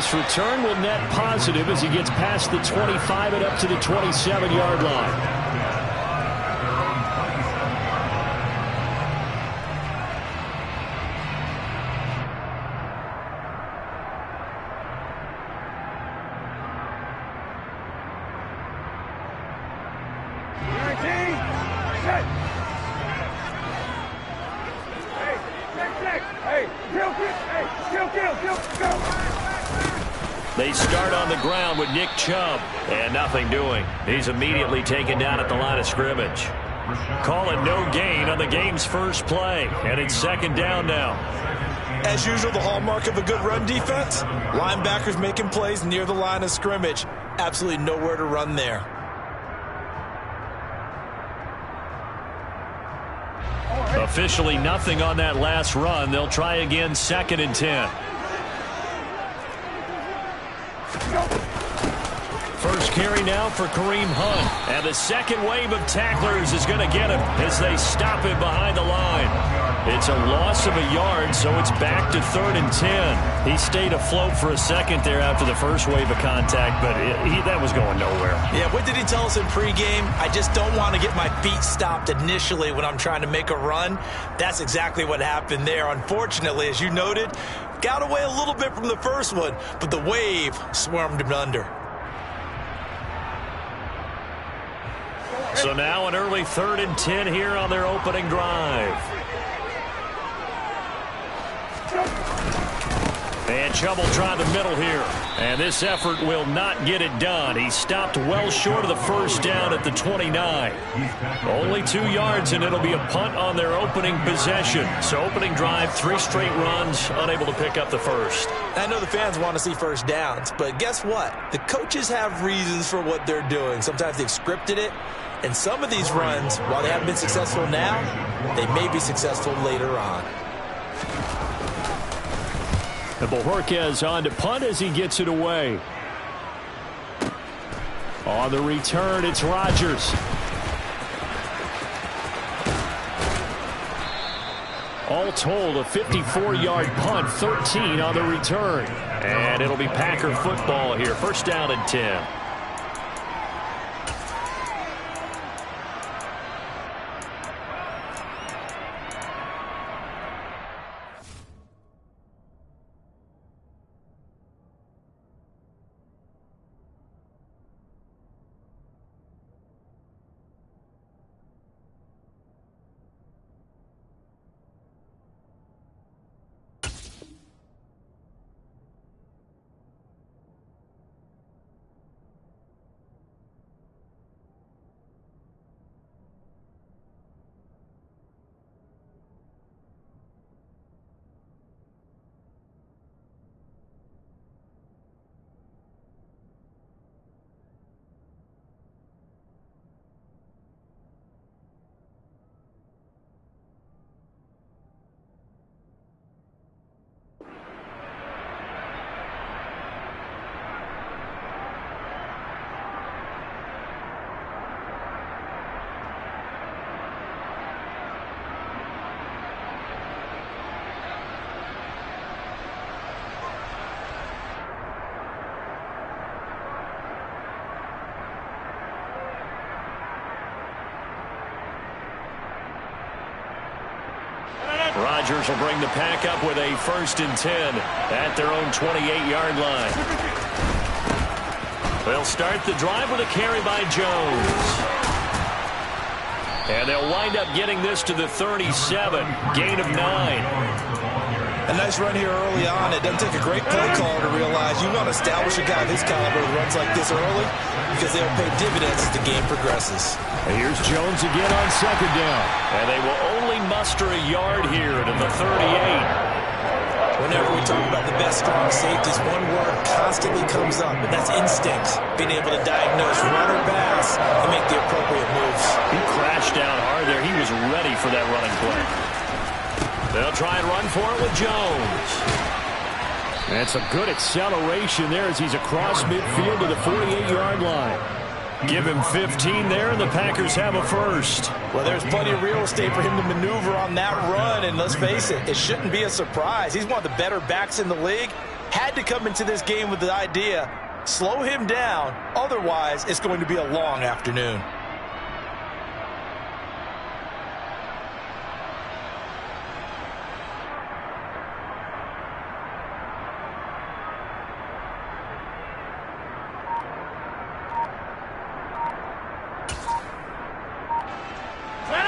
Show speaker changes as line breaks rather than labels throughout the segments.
This return will net positive as he gets past the 25 and up to the 27-yard line. They start on the ground with Nick Chubb, and nothing doing. He's immediately taken down at the line of scrimmage. Calling no gain on the game's first play, and it's second down now.
As usual, the hallmark of a good run defense, linebackers making plays near the line of scrimmage. Absolutely nowhere to run there.
Officially nothing on that last run. They'll try again, 2nd and 10. First carry now for Kareem Hunt. And the second wave of tacklers is going to get him as they stop him behind the line. It's a loss of a yard, so it's back to 3rd and 10. He stayed afloat for a second there after the first wave of contact, but that was going nowhere.
Yeah, what did he tell us in pregame? I just don't want to get my feet stopped initially when I'm trying to make a run. That's exactly what happened there. Unfortunately, as you noted, got away a little bit from the first one, but the wave swarmed him under.
So now an early 3rd and 10 here on their opening drive. And Chubb will try the middle here. And this effort will not get it done. He stopped well short of the first down at the 29. Only 2 yards, and it'll be a punt on their opening possession. So opening drive, 3 straight runs, unable to pick up the first.
I know the fans want to see first downs, but guess what? The coaches have reasons for what they're doing. Sometimes they've scripted it. And some of these runs, while they haven't been successful now, they may be successful later on.
And Bojorquez on to punt as he gets it away. On the return, it's Rodgers. All told, a 54-yard punt, 13 on the return. And it'll be Packer football here. First down and 10. Rodgers will bring the pack up with a 1st and 10 at their own 28-yard line. They'll start the drive with a carry by Jones. And they'll wind up getting this to the 37, gain of 9.
A nice run here early on. It doesn't take a great play caller to realize you want to establish a guy of his caliber who runs like this early because they'll pay dividends as the game progresses.
And here's Jones again on 2nd down. And they will only muster a yard here to the 38.
Whenever we talk about the best strong safeties, one word constantly comes up, and that's instinct. Being able to diagnose run or pass and make the appropriate moves.
He crashed down hard there. He was ready for that running play. They'll try and run for it with Jones. And some good acceleration there as he's across midfield to the 48-yard line. Give him 15 there, and the Packers have a first.
Well, there's plenty of real estate for him to maneuver on that run, and let's face it, it shouldn't be a surprise. He's one of the better backs in the league. had to come into this game with the idea, slow him down, otherwise it's going to be a long afternoon.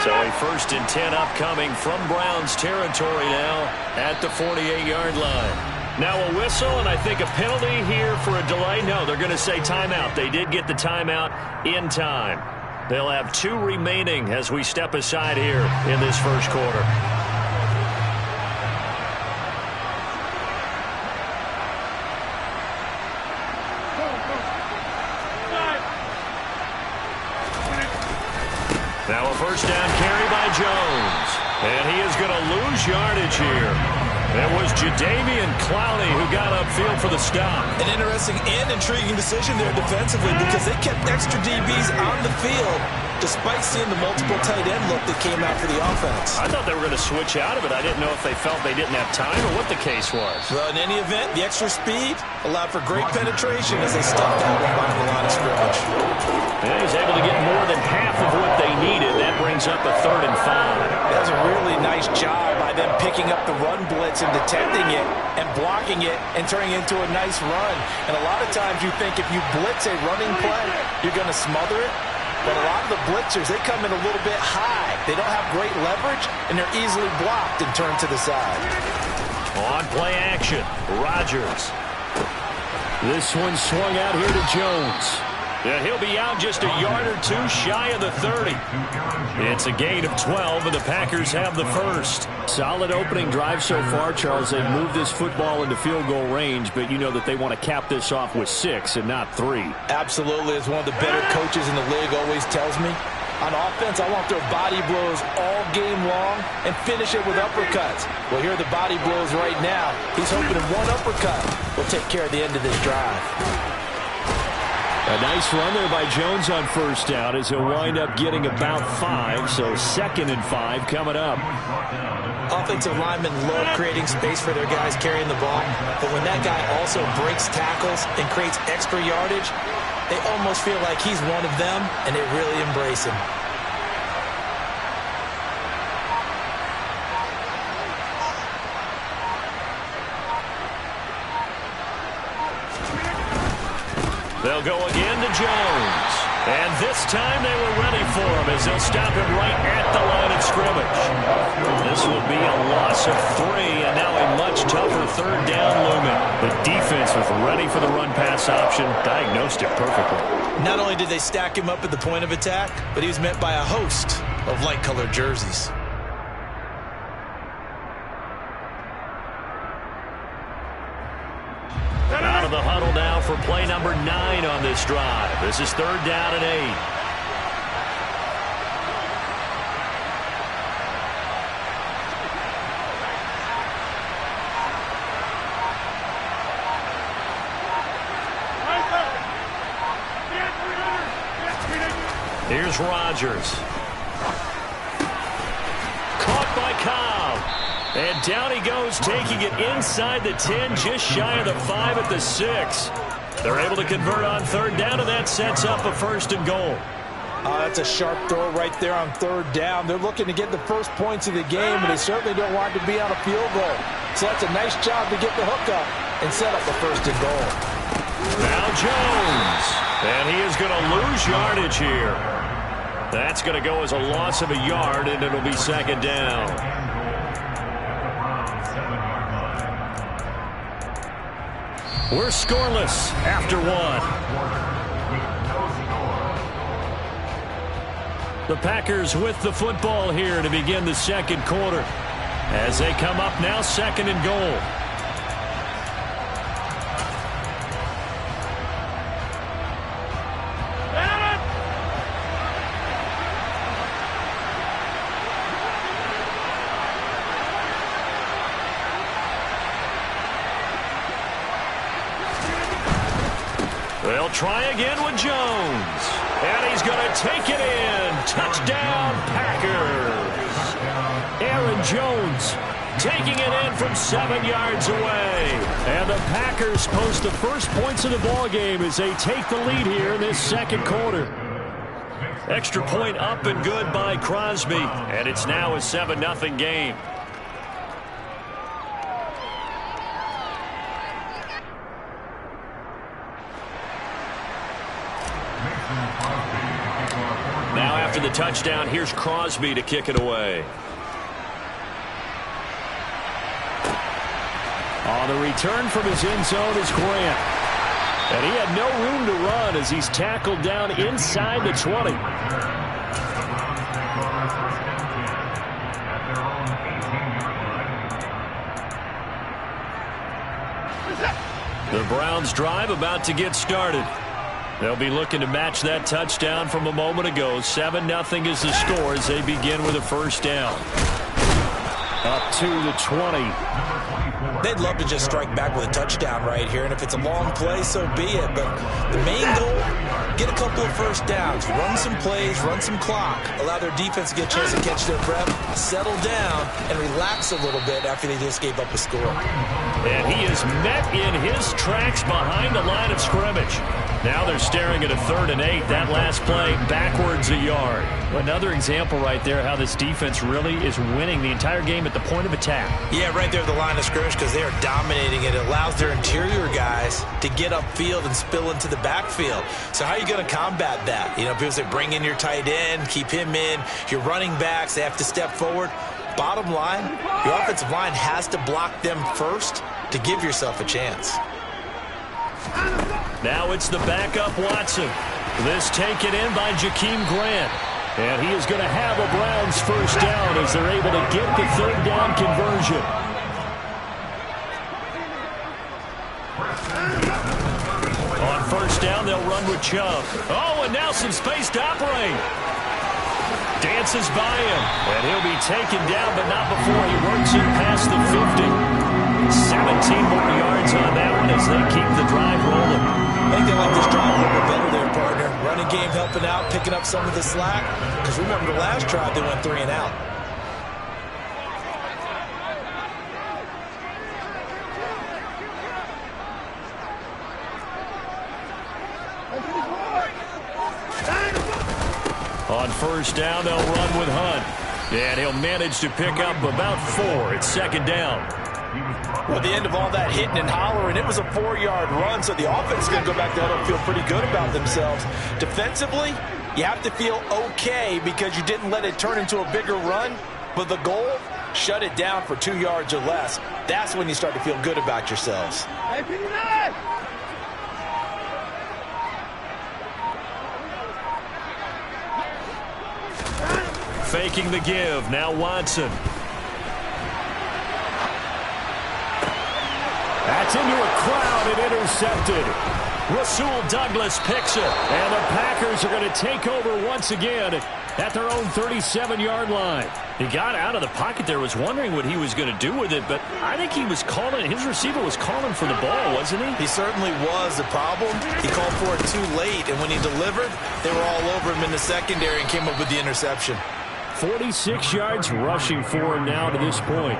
So a 1st and 10 upcoming from Browns territory now at the 48-yard line. Now a whistle and I think a penalty here for a delay. No, they're going to say timeout. They did get the timeout in time. They'll have 2 remaining as we step aside here in this first quarter. Now a 1st down carry by Jones. And he is going to lose yardage here. It was Jadeveon Clowney who got upfield for the stop.
An interesting and intriguing decision there defensively because they kept extra DBs on the field despite seeing the multiple tight end look that came out for the offense.
I thought they were going to switch out of it. I didn't know if they felt they didn't have time or what the case was.
Well, in any event, the extra speed allowed for great penetration as they stepped out behind the line of scrimmage.
And he's able to get more than half of what they needed. That brings up a 3rd and 5.
That was a really nice job by them picking up the run blitz and detecting it and blocking it and turning it into a nice run. And a lot of times you think if you blitz a running play, you're going to smother it. But a lot of the blitzers, they come in a little bit high. They don't have great leverage, and they're easily blocked and turned to the side.
On play action, Rodgers. This one swung out here to Jones. Yeah, he'll be out just a yard or 2 shy of the 30. It's a gain of 12, and the Packers have the 1st. Solid opening drive so far, Charles. They've moved this football into field goal range, but you know that they want to cap this off with 6 and not 3.
Absolutely. As one of the better coaches in the league always tells me, on offense, I want their body blows all game long and finish it with uppercuts. Well, here are the body blows right now. He's hoping that one uppercut will take care of the end of this drive.
A nice run there by Jones on 1st down as he'll wind up getting about 5, so 2nd and 5 coming up.
Offensive linemen love creating space for their guys carrying the ball, but when that guy also breaks tackles and creates extra yardage, they almost feel like he's one of them, and they really embrace him.
They'll go again to Jones. And this time they were ready for him as they'll stop him right at the line of scrimmage. This will be a loss of 3 and now a much tougher 3rd down looming. The defense was ready for the run-pass option, diagnosed it perfectly.
Not only did they stack him up at the point of attack, but he was met by a host of light-colored jerseys.
Out of the huddle now for play number 9 on this drive. This is 3rd down and 8. Here's Rodgers. Caught by Cobb. And down he goes, taking it inside the 10, just shy of the 5 at the 6. They're able to convert on 3rd down, and that sets up a 1st and goal.
That's a sharp throw right there on 3rd down. They're looking to get the first points of the game, and they certainly don't want to be on a field goal. So that's a nice job to get the hook up and set up the 1st and goal.
Now Jones, and he is going to lose yardage here. That's going to go as a loss of a yard, and it'll be 2nd down. We're scoreless after 1. The Packers with the football here to begin the 2nd quarter. As they come up now, 2nd and goal. They'll try again with Jones. And he's going to take it in. Touchdown, Packers. Aaron Jones taking it in from 7 yards away. And the Packers post the first points of the ballgame as they take the lead here in this second quarter. Extra point up and good by Crosby, and it's now a 7-0 game. Now after the touchdown, here's Crosby to kick it away. On the return from his end zone is Grant. And he had no room to run as he's tackled down inside the 20. The Browns drive about to get started. They'll be looking to match that touchdown from a moment ago. 7-0 is the score as they begin with a first down. Up to the 20.
They'd love to just strike back with a touchdown right here, and if it's a long play, so be it. But the main goal, get a couple of first downs, run some plays, run some clock, allow their defense to get a chance to catch their breath, settle down, and relax a little bit after they just gave up a score.
And he is met in his tracks behind the line of scrimmage. Now they're staring at a 3rd and 8. That last play backwards a yard. Another example right there how this defense really is winning the entire game at the point of attack. Yeah, right there at the line of scrimmage because they are dominating it. It allows their interior guys to get upfield and spill into the backfield. So how are you going to combat that? You know, people say bring in your tight end, keep him in. Your running backs, they have to step forward. Bottom line, your offensive line has to block them first to give yourself a chance. Now it's the backup Watson. This taken in by Jakeem Grant. And he is going to have a Browns first down as they're able to get the 3rd down conversion. On first down, they'll run with Chubb. Oh, and now some space to operate. Dances by him, and he'll be taken down, but not before he works it past the 50. 17 more yards on that one as they keep the drive rolling.
I think they like this drive a little bit better there, partner. Running game helping out, picking up some of the slack. Because remember the last drive, they went 3 and out.
On first down, they'll run with Hunt. And he'll manage to pick up about 4. It's 2nd down.
Well, at the end of all that hitting and hollering, it was a 4-yard run, so the offense is going to go back there and feel pretty good about themselves. Defensively, you have to feel okay because you didn't let it turn into a bigger run, but the goal, shut it down for 2 yards or less. That's when you start to feel good about yourselves.
Faking the give, now Watson. That's into a crowd and intercepted. Rasul Douglas picks it, and the Packers are going to take over once again at their own 37-yard line. He got out of the pocket there, was wondering what he was going to do with it, but I think he was calling, his receiver was calling for the ball, wasn't he?
He certainly was. The problem, he called for it too late, and when he delivered, they were all over him in the secondary and came up with the interception.
46 yards rushing for him now to this point.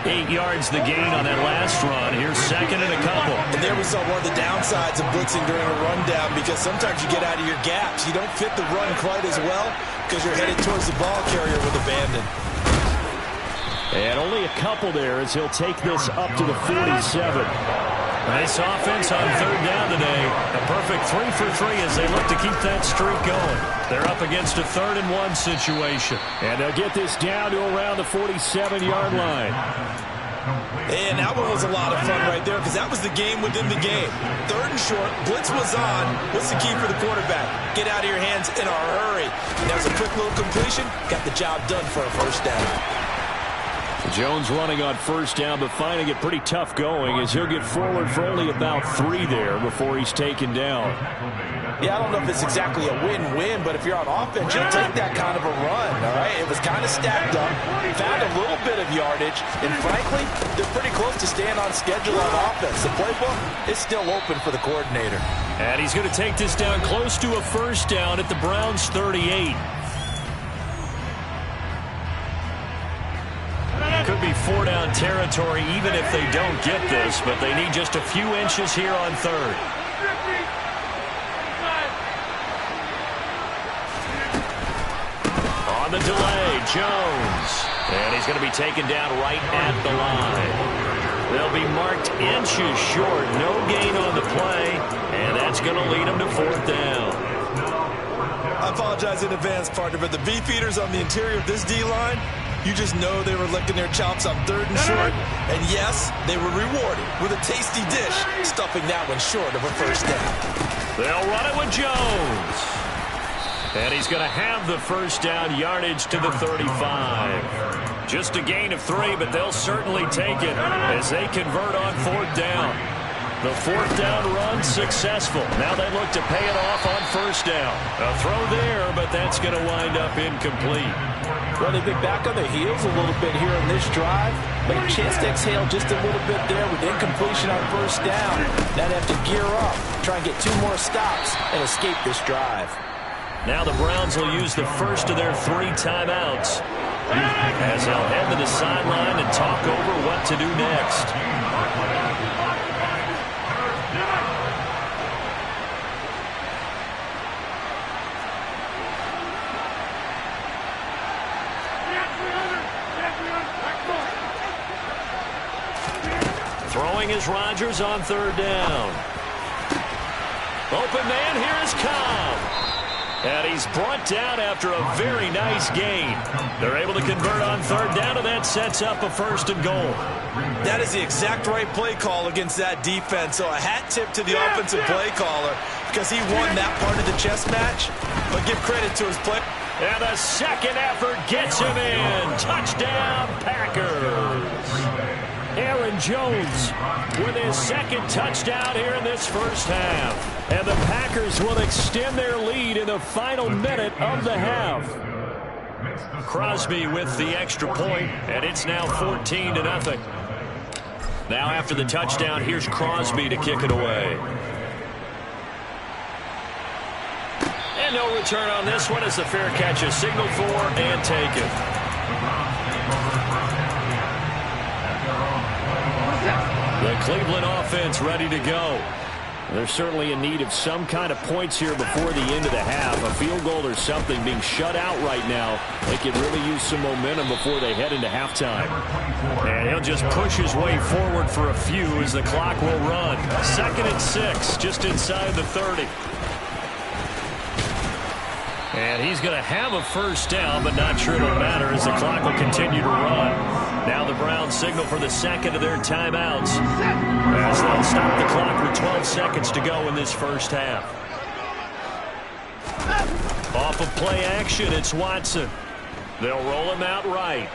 8 yards the gain on that last run. Here's 2nd and a couple.
And there we saw one of the downsides of blitzing during a rundown because sometimes you get out of your gaps. You don't fit the run quite as well because you're headed towards the ball carrier with abandon.
And only a couple there as he'll take this up to the 47. Nice offense on 3rd down today. A perfect 3 for 3 as they look to keep that streak going. They're up against a 3rd and 1 situation. And they'll get this down to around the 47-yard line.
And that one was a lot of fun right there because that was the game within the game. 3rd and short, blitz was on. What's the key for the quarterback? Get out of your hands in a hurry. And that was a quick little completion. Got the job done for a first down.
Jones running on first down, but finding it pretty tough going as he'll get forward for only about 3 there before he's taken down.
Yeah, I don't know if it's exactly a win-win, but if you're on offense, you'll take that kind of a run, all right? It was kind of stacked up, found a little bit of yardage, and frankly, they're pretty close to staying on schedule on offense. The playbook is still open for the coordinator.
And he's going to take this down close to a first down at the Browns' 38. Could be 4-down territory even if they don't get this, but they need just a few inches here on third. On the delay, Jones. And he's going to be taken down right at the line. They'll be marked inches short. No gain on the play, and that's going to lead them to 4th down.
I apologize in advance, partner, but the beefeaters on the interior of this D-line, you just know they were licking their chops on 3rd and short. And yes, they were rewarded with a tasty dish, stuffing that one short of a 1st down.
They'll run it with Jones. And he's going to have the 1st down yardage to the 35. Just a gain of 3, but they'll certainly take it as they convert on 4th down. The 4th down run successful. Now they look to pay it off on 1st down. A throw there, but that's going to wind up incomplete.
Well, they've been back on their heels a little bit here in this drive, but a chance to exhale just a little bit there with incompletion on 1st down. Now they have to gear up, try and get 2 more stops, and escape this drive.
Now the Browns will use the first of their 3 timeouts as they'll head to the sideline and talk over what to do next. Throwing is Rodgers on 3rd down. Open man, here is Cobb. And he's brought down after a very nice gain. They're able to convert on 3rd down, and that sets up a 1st and goal.
That is the exact right play call against that defense. So a hat tip to the offensive play caller because he won that part of the chess match. But give credit to his play.
And the second effort gets him in. Touchdown, Packers. Aaron Jones with his 2nd touchdown here in this 1st half. And the Packers will extend their lead in the final minute of the half. Crosby with the extra point, and it's now 14-0. Now after the touchdown, here's Crosby to kick it away. And no return on this one as the fair catch is signaled for and taken. The Cleveland offense ready to go. They're certainly in need of some kind of points here before the end of the half. A field goal or something being shut out right now. They could really use some momentum before they head into halftime. And he'll just push his way forward for a few as the clock will run. 2nd and 6, just inside the 30. And he's going to have a 1st down, but not sure it'll matter as the clock will continue to run. Now the Browns signal for the 2nd of their timeouts as they'll stop the clock with 12 seconds to go in this 1st half. Off of play action, it's Watson. They'll roll him out right.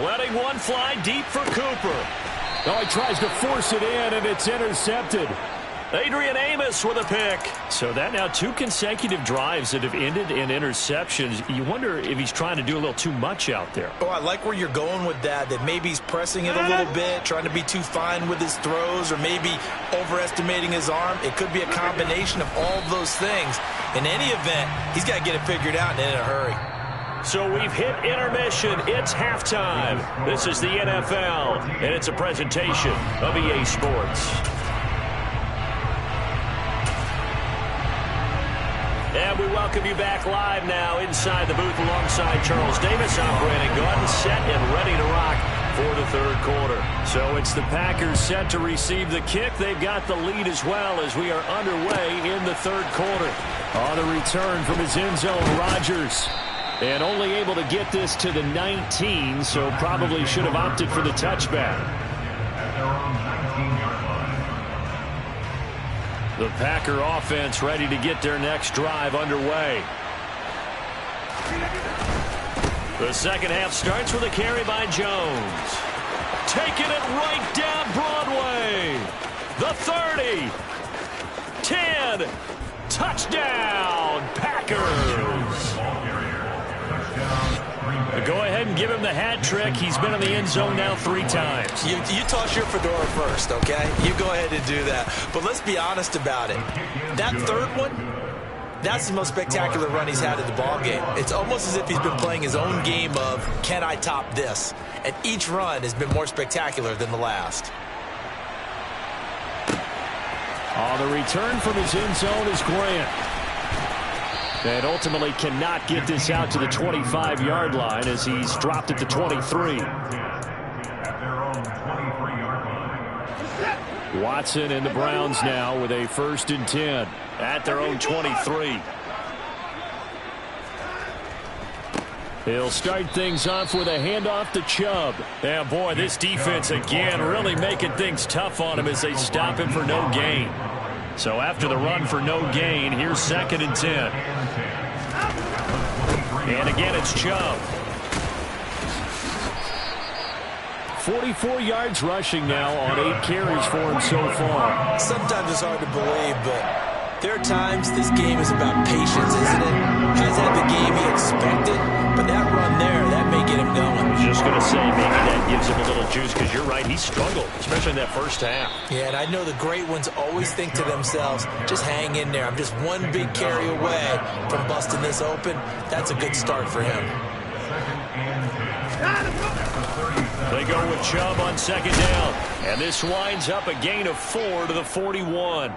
Letting one fly deep for Cooper. Oh, he tries to force it in, and it's intercepted. Adrian Amos with a pick. So that now 2 consecutive drives that have ended in interceptions. You wonder if he's trying to do a little too much out there.
Oh, I like where you're going with that maybe he's pressing it a little bit, trying to be too fine with his throws, or maybe overestimating his arm. It could be a combination of all of those things. In any event, he's got to get it figured out and in a hurry.
So we've hit intermission. It's halftime. This is the NFL, and it's a presentation of EA Sports. And we welcome you back live now inside the booth alongside Charles Davis. I'm Brandon Gordon, set and ready to rock for the 3rd quarter. So it's the Packers set to receive the kick. They've got the lead as well as we are underway in the 3rd quarter. On the return from his end zone, Rodgers. And only able to get this to the 19, so probably should have opted for the touchback. The Packer offense ready to get their next drive underway. The 2nd half starts with a carry by Jones. Taking it right down Broadway. The 30. 10. Touchdown, Packers. Go ahead and give him the hat trick. He's been in the end zone now 3 times.
You toss your fedora first, okay? You go ahead and do that. But let's be honest about it. That 3rd one, That's the most spectacular run he's had in the ball game. It's almost as if he's been playing his own game of, can I top this? And each run has been more spectacular than the last.
The return from his end zone is Grant. And ultimately cannot get this out to the 25-yard line as he's dropped at the 23. Watson and the Browns now with a 1st and 10 at their own 23. He'll start things off with a handoff to Chubb. Yeah, boy, this defense again really making things tough on him as they stop him for no gain. So after the run for no gain, here's 2nd and 10. And again, it's Chubb. 44 yards rushing now on 8 carries for him so far.
Sometimes it's hard to believe, but there are times this game is about patience, isn't it? Has had the game he expected, but that run there, that may get him going.
I was just going to say, maybe that gives him a little juice, because you're right, he struggled, especially in that first half.
Yeah, and I know the great ones always think to themselves, just hang in there. I'm just one big carry away from busting this open. That's a good start for him.
They go with Chubb on 2nd down. And this winds up a gain of 4 to the 41.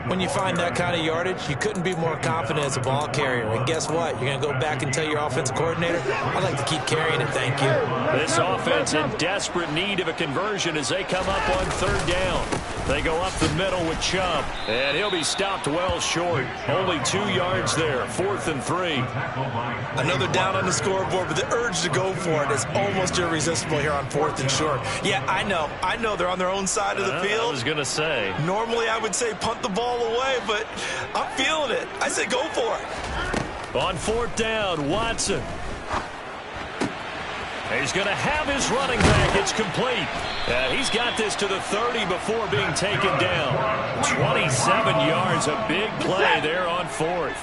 When you find that kind of yardage, you couldn't be more confident as a ball carrier. And guess what? You're going to go back and tell your offensive coordinator, I'd like to keep carrying it, thank you.
This offense in desperate need of a conversion as they come up on 3rd down. They go up the middle with Chubb. And he'll be stopped well short. Only 2 yards there. 4th and 3.
Another down on the scoreboard, but the urge to go for it is almost irresistible here on 4th and short. Yeah, I know they're on their own side of the field.
I was going to say.
Normally I would say punt the ball away, but I'm feeling it. I say go for it.
On 4th down, Watson. He's going to have his running back. It's complete. He's got this to the 30 before being taken down. 27 yards, a big play there on 4th.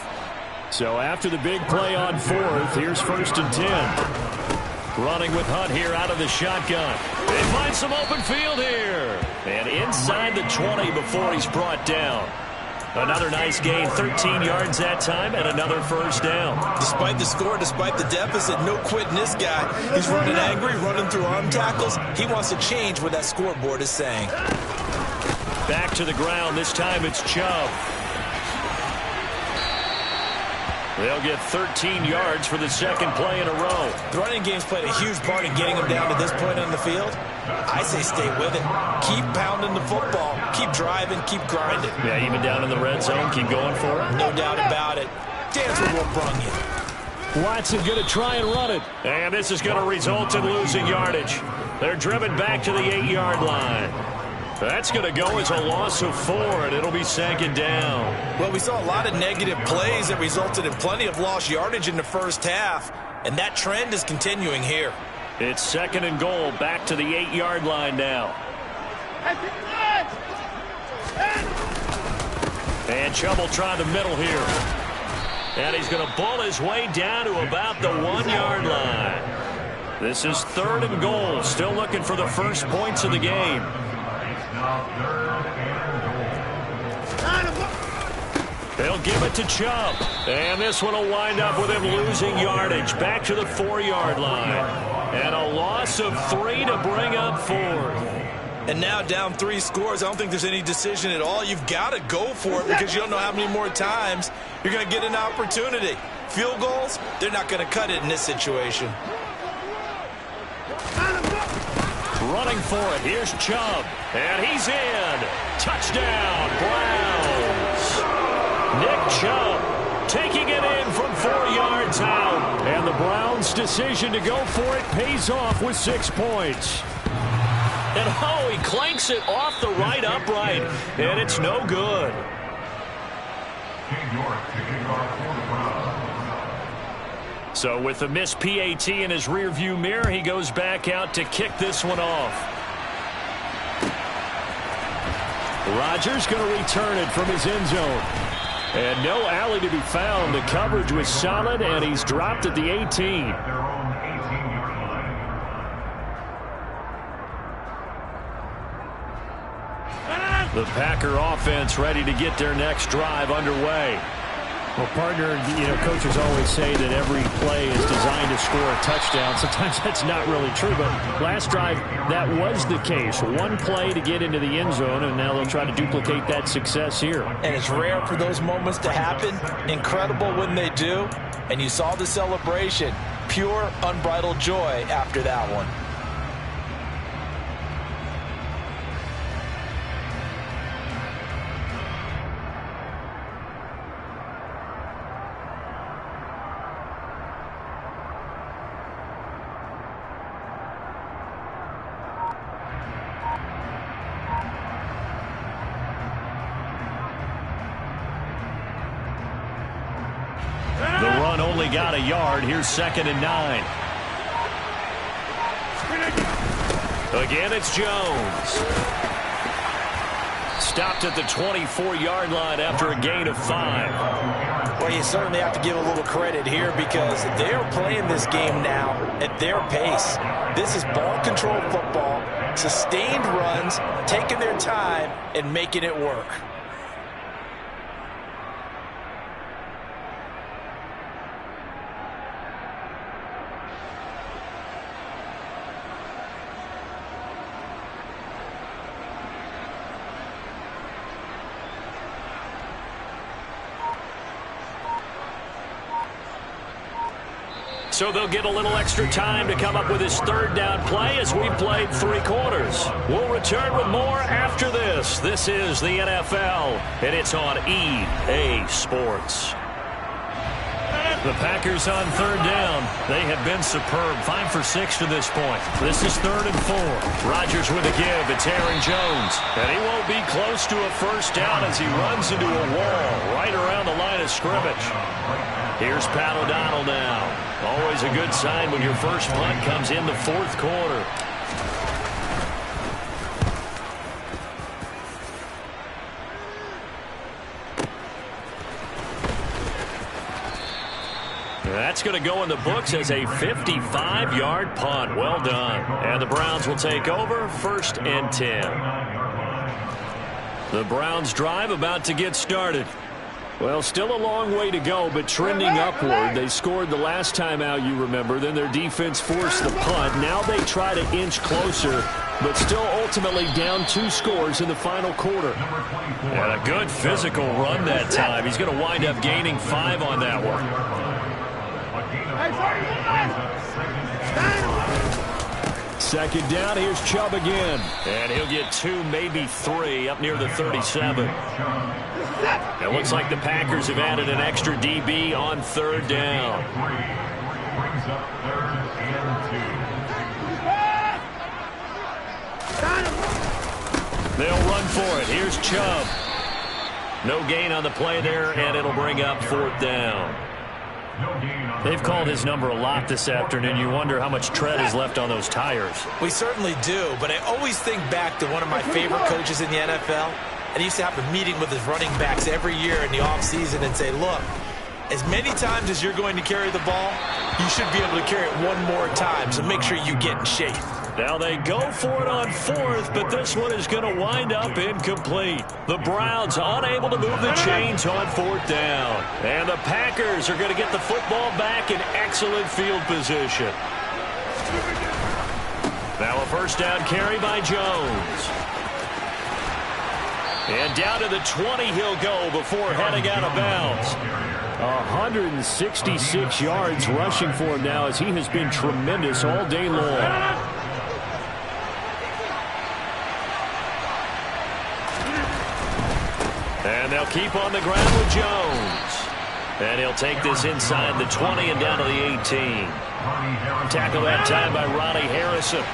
So after the big play on 4th, here's 1st and 10. Running with Hunt here out of the shotgun. They find some open field here. And inside the 20 before he's brought down. Another nice gain, 13 yards that time, and another 1st down.
Despite the score, despite the deficit, no quitting this guy. He's running angry, running through arm tackles. He wants to change what that scoreboard is saying.
Back to the ground. This time it's Chubb. They'll get 13 yards for the 2nd play in a row.
The running game's played a huge part in getting him down to this point on the field. I say stay with it. Keep pounding the football. Keep driving. Keep grinding.
Yeah, even down in the red zone, keep going for it.
No doubt about it. Dance with what brung you.
Watson going to try and run it. And this is going to result in losing yardage. They're driven back to the 8-yard line. That's going to go as a loss of 4, and it'll be 2nd down.
Well, we saw a lot of negative plays that resulted in plenty of lost yardage in the first half, and that trend is continuing here.
It's 2nd and goal, back to the 8-yard line now. And Chubb will try the middle here. And he's going to bull his way down to about the 1-yard line. This is 3rd and goal, still looking for the first points of the game. They'll give it to Chubb. And this one will wind up with him losing yardage. Back to the 4-yard line. And a loss of 3 to bring up 4th.
And now down 3 scores. I don't think there's any decision at all. You've got to go for it because you don't know how many more times you're going to get an opportunity. Field goals, they're not going to cut it in this situation.
Running for it. Here's Chubb. And he's in. Touchdown, Browns. Nick Chubb taking it in from 4 yards out. And the Browns' decision to go for it pays off with 6 points. And oh, he clanks it off the right upright. And it's no good. So with the missed PAT in his rearview mirror, he goes back out to kick this one off. Rodgers going to return it from his end zone. And no alley to be found. The coverage was solid, and he's dropped at the 18. The Packer offense ready to get their next drive underway. Well, partner, coaches always say that every play is designed to score a touchdown. Sometimes that's not really true, but last drive, that was the case. One play to get into the end zone, and now they'll try to duplicate that success here.
And it's rare for those moments to happen. Incredible when they do. And you saw the celebration. Pure, unbridled joy after that one.
The run only got a yard. Here's 2nd and 9. Again, it's Jones. Stopped at the 24-yard line after a gain of 5.
Well, you certainly have to give a little credit here because they're playing this game now at their pace. This is ball control football, sustained runs, taking their time and making it work.
So they'll get a little extra time to come up with his 3rd down play as we played 3 quarters. We'll return with more after this. This is the NFL, and it's on EA Sports. The Packers on 3rd down. They have been superb. 5 for 6 to this point. This is 3rd and 4. Rodgers with a give. It's Aaron Jones. And he won't be close to a 1st down as he runs into a wall right around the line of scrimmage. Here's Pat O'Donnell now. Always a good sign when your first punt comes in the 4th quarter. That's going to go in the books as a 55-yard punt. Well done. And the Browns will take over 1st and 10. The Browns drive about to get started. Well, still a long way to go, but trending upward. They scored the last time out, you remember. Then their defense forced the punt. Now they try to inch closer, but still ultimately down 2 scores in the final quarter. And a good physical run that time. He's going to wind up gaining 5 on that one. 2nd down, here's Chubb again. And he'll get 2, maybe 3 up near the 37. It looks like the Packers have added an extra DB on 3rd down. They'll run for it. Here's Chubb. No gain on the play there, and it'll bring up 4th down. They've called his number a lot this afternoon. You wonder how much tread is left on those tires.
We certainly do, but I always think back to one of my favorite coaches in the NFL. And he used to have a meeting with his running backs every year in the offseason and say, look, as many times as you're going to carry the ball, you should be able to carry it one more time, so make sure you get in shape.
Now they go for it on 4th, but this one is going to wind up incomplete. The Browns unable to move the chains on 4th down. And the Packers are going to get the football back in excellent field position. Now a 1st down carry by Jones. And down to the 20 he'll go before heading out of bounds. 166 yards rushing for him now as he has been tremendous all day long. And they'll keep on the ground with Jones. And he'll take this inside the 20 and down to the 18. Tackle that time by Ronnie Harrison.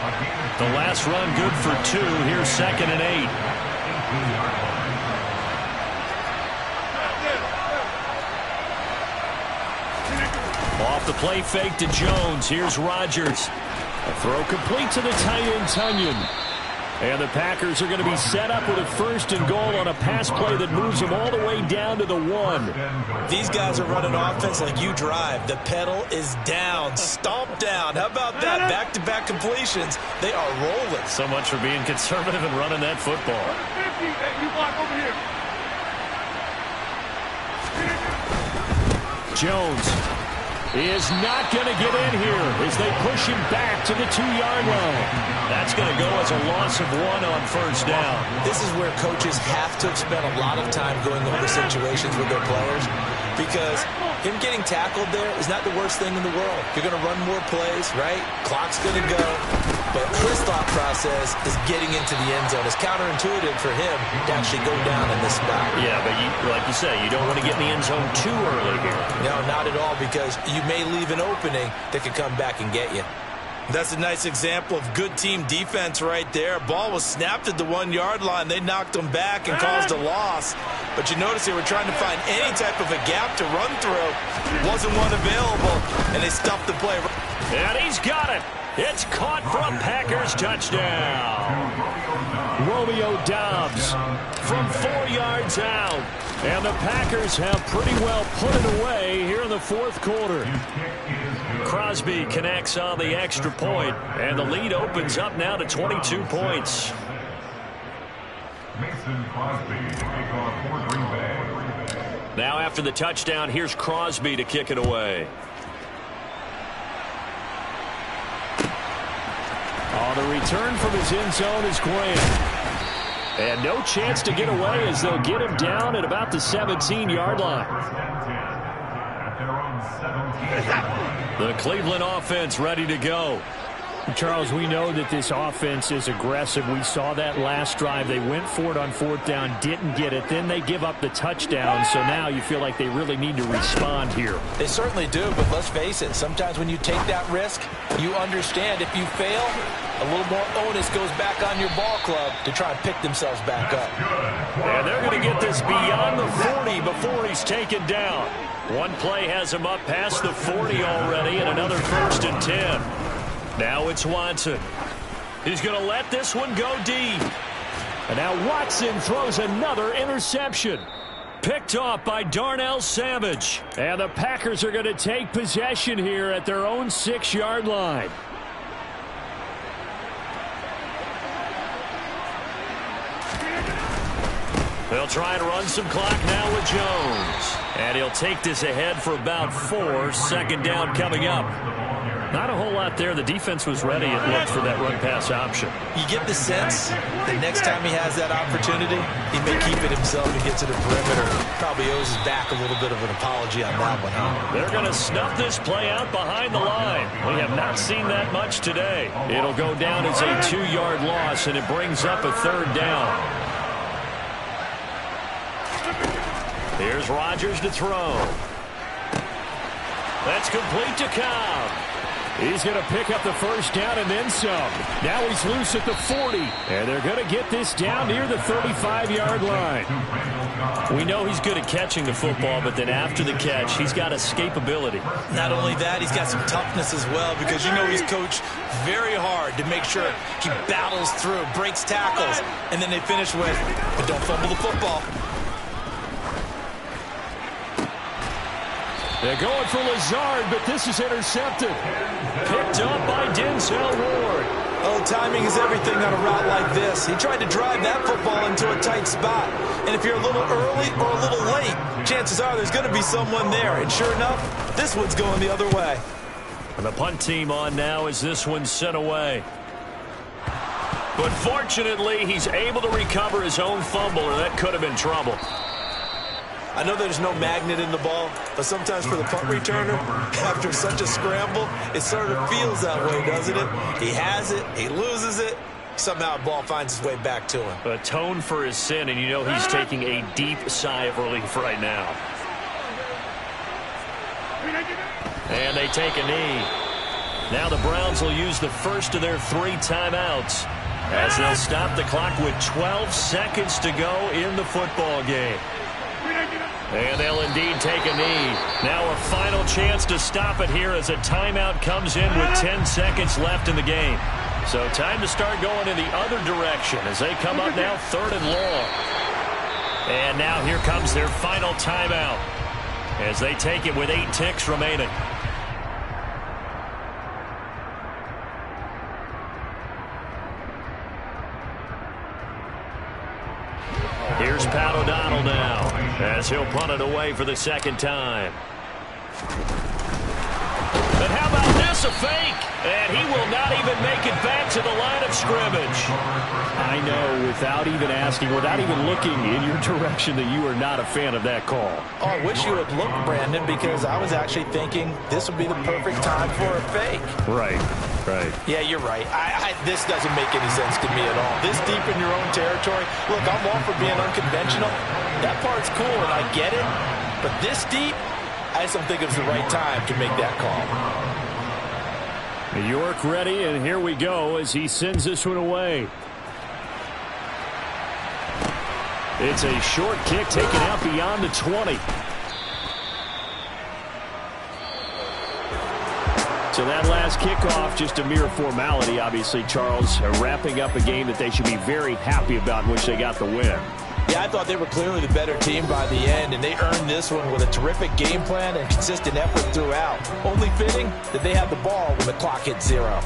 The last run good for 2. Here's 2nd and 8. Off the play fake to Jones. Here's Rodgers. A throw complete to the tight end, Tunyon. And the Packers are going to be set up with a 1st and goal on a pass play that moves them all the way down to the 1.
These guys are running offense like you drive. The pedal is down, stomped down. How about that? Back-to-back completions. They are rolling.
So much for being conservative and running that football. Jones is not going to get in here as they push him back to the 2-yard line. That's going to go as a loss of 1 on first down.
This is where coaches have to spend a lot of time going over situations with their players, because him getting tackled there is not the worst thing in the world. You're going to run more plays, right? Clock's going to go. But his thought process is getting into the end zone. It's counterintuitive for him to actually go down in this spot.
Yeah, but like you say, you don't want to get in the end zone too early here.
No, not at all, because you may leave an opening that could come back and get you. That's a nice example of good team defense right there. Ball was snapped at the 1-yard line. They knocked him back and caused a loss. But you notice they were trying to find any type of a gap to run through. Wasn't one available, and they stuffed the play.
And he's got it. It's caught for a Packers touchdown. Romeo Doubs from 4 yards out. And the Packers have pretty well put it away here in the fourth quarter. Crosby connects on the extra point, and the lead opens up now to 22 points. Now after the touchdown, here's Crosby to kick it away. Oh, the return from his end zone is Graham. And no chance to get away as they'll get him down at about the 17-yard line. The Cleveland offense ready to go.
Charles, we know that this offense is aggressive. We saw that last drive. They went for it on 4th down, didn't get it. Then they give up the touchdown. So now you feel like they really need to respond here.
They certainly do, but let's face it. Sometimes when you take that risk, you understand if you fail, a little more onus goes back on your ball club to try and pick themselves back up.
And they're going to get this beyond the 40 before he's taken down. One play has him up past the 40 already, and another 1st and 10. Now it's Watson. He's going to let this one go deep. And now Watson throws another interception. Picked off by Darnell Savage. And the Packers are going to take possession here at their own 6-yard line. They'll try and run some clock now with Jones. And he'll take this ahead for about 4. 2nd down coming up. Not a whole lot there. The defense was ready, it looked, for that run-pass option.
You get the sense that next time he has that opportunity, he may keep it himself and get to the perimeter. Probably owes his back a little bit of an apology on that one, huh?
They're going to snuff this play out behind the line. We have not seen that much today. It'll go down as a 2-yard loss, and it brings up a 3rd down. Here's Rodgers to throw. That's complete to Cobb. He's going to pick up the 1st down and then some. Now he's loose at the 40. And they're going to get this down near the 35-yard line. We know he's good at catching the football, but then after the catch, he's got escapability.
Not only that, he's got some toughness as well, because you know he's coached very hard to make sure he battles through, breaks tackles, and then they finish with, but don't fumble the football.
They're going for Lazard, but this is intercepted. Picked up by Denzel Ward.
Oh, timing is everything on a route like this. He tried to drive that football into a tight spot. And if you're a little early or a little late, chances are there's going to be someone there. And sure enough, this one's going the other way.
And the punt team on now as this one's sent away. But fortunately, he's able to recover his own fumble, or that could have been trouble.
I know there's no magnet in the ball, but sometimes for the punt returner, after such a scramble, it sort of feels that way, doesn't it? He has it, he loses it, somehow the ball finds its way back to him.
Atone for his sin, and you know he's taking a deep sigh of relief right now. And they take a knee. Now the Browns will use the first of their 3 timeouts as they'll stop the clock with 12 seconds to go in the football game. And they'll indeed take a knee. Now a final chance to stop it here as a timeout comes in with 10 seconds left in the game. So time to start going in the other direction as they come up now 3rd and long. And now here comes their final timeout as they take it with 8 ticks remaining. Here's Pat O'Donnell now as he'll punt it away for the 2nd time. But how about this, a fake? And he will not even make it back to the line of scrimmage.
I know, without even asking, without even looking in your direction, that you are not a fan of that call.
Oh, I wish you would look, Brandon, because I was actually thinking this would be the perfect time for a fake.
Right.
Yeah, you're right. This doesn't make any sense to me at all. This deep in your own territory, look, I'm all for being unconventional. That part's cool, and I get it. But this deep, I just don't think it's the right time to make that call.
New York ready, and here we go as he sends this one away. It's a short kick taken out beyond the 20. So that last kickoff, just a mere formality, obviously, Charles, wrapping up a game that they should be very happy about in which they got the win.
Yeah, I thought they were clearly the better team by the end, and they earned this one with a terrific game plan and consistent effort throughout. Only fitting that they had the ball when the clock hit 0.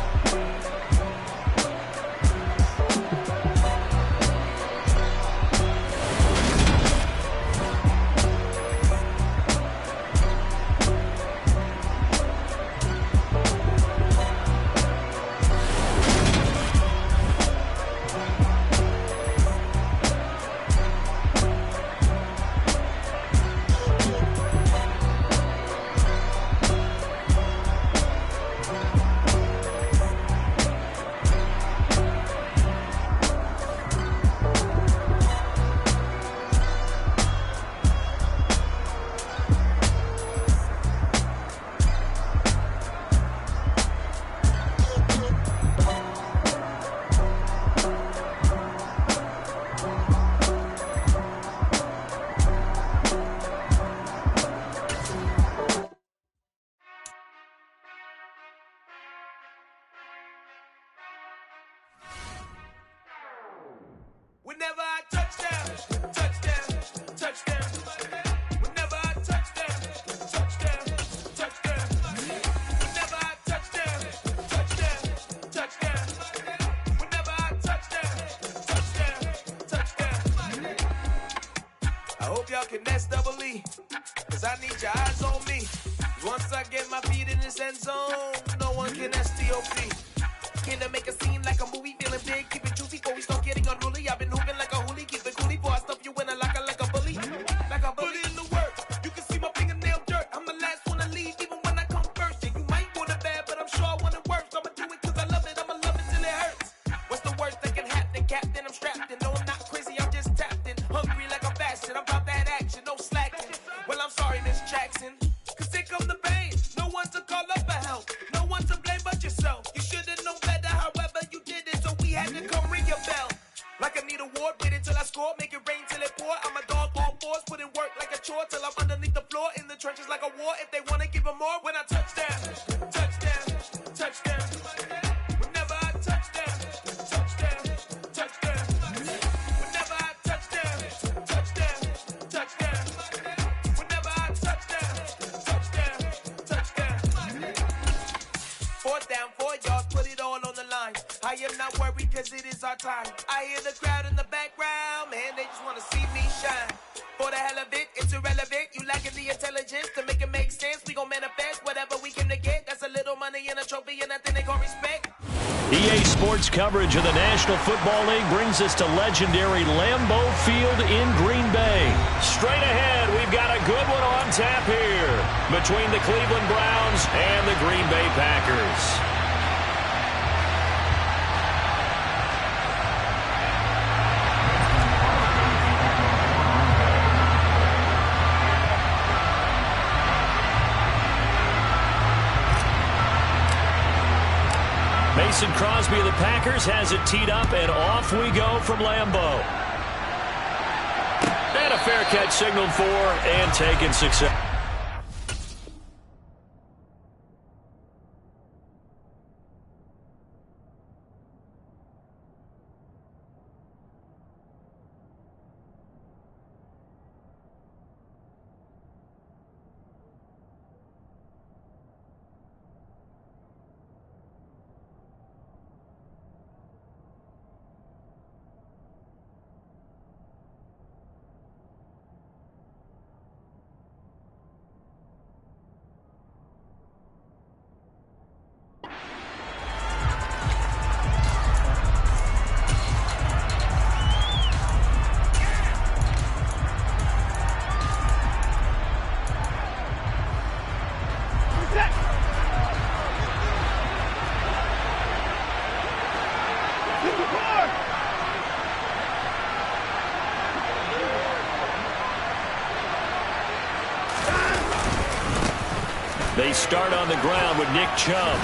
Whenever I touchdown, touchdown, touchdown. Whenever I touchdown, touchdown, touchdown. Whenever I touchdown, touchdown, touchdown. Whenever I touchdown, touchdown, touchdown. I hope y'all can nest double E, cause I need your eyes on me. Once I get my feet in this end zone, no one can STOP. Can to make a scene like a movie, feeling big, keep it juicy before we start getting unruly. I've been hooping like a hoolie, keep it coolie before I stuff you in a locker like a bully. Like a bully in the work, you can see my fingernail dirt. I'm the last one to leave, even when I come first. Yeah, you might want it bad, but I'm sure I want it worse. I'ma do it cause I love it, I'ma love it till it hurts. What's the worst that can happen, Captain? I'm strapped in, no I'm not crazy, I'm just tapped in. Hungry like I'm fasting, I'm about that action, no slacking. Well, I'm sorry, Miss Jackson, cause here come the pain. No one to call up for help, no one to blame but yourself. You should've known better, however you did it, so we had to come ring your bell. Like I need a ward, wait until I score, make it rain till it pour. I'm a dog on fours, put in work like a chore till I'm underneath the floor, in the trenches like a war. If they wanna give them more, when I touchdown, touchdown, touchdown. Whenever I touchdown, touchdown, touchdown. Whenever I touchdown, touchdown, touchdown. Whenever I touchdown, touchdown, touchdown. 4th down, 4 yards, put it all on the line. I am not worried cause it is our time. I hear the crowd in the background, man, they just wanna see me shine. For the hell of it, it's irrelevant. You lacking the intelligence to make it make sense. We gon' manifest whatever we came to get. That's a little money and a trophy and nothing they call respect.
EA Sports coverage of the National Football League brings us to legendary Lambeau Field in Green Bay. Straight ahead, we've got a good one on tap here between the Cleveland Browns and the Green Bay Packers. Mason Crosby of the Packers has it teed up, and off we go from Lambeau. And a fair catch signaled for and taken success. They start on the ground with Nick Chubb.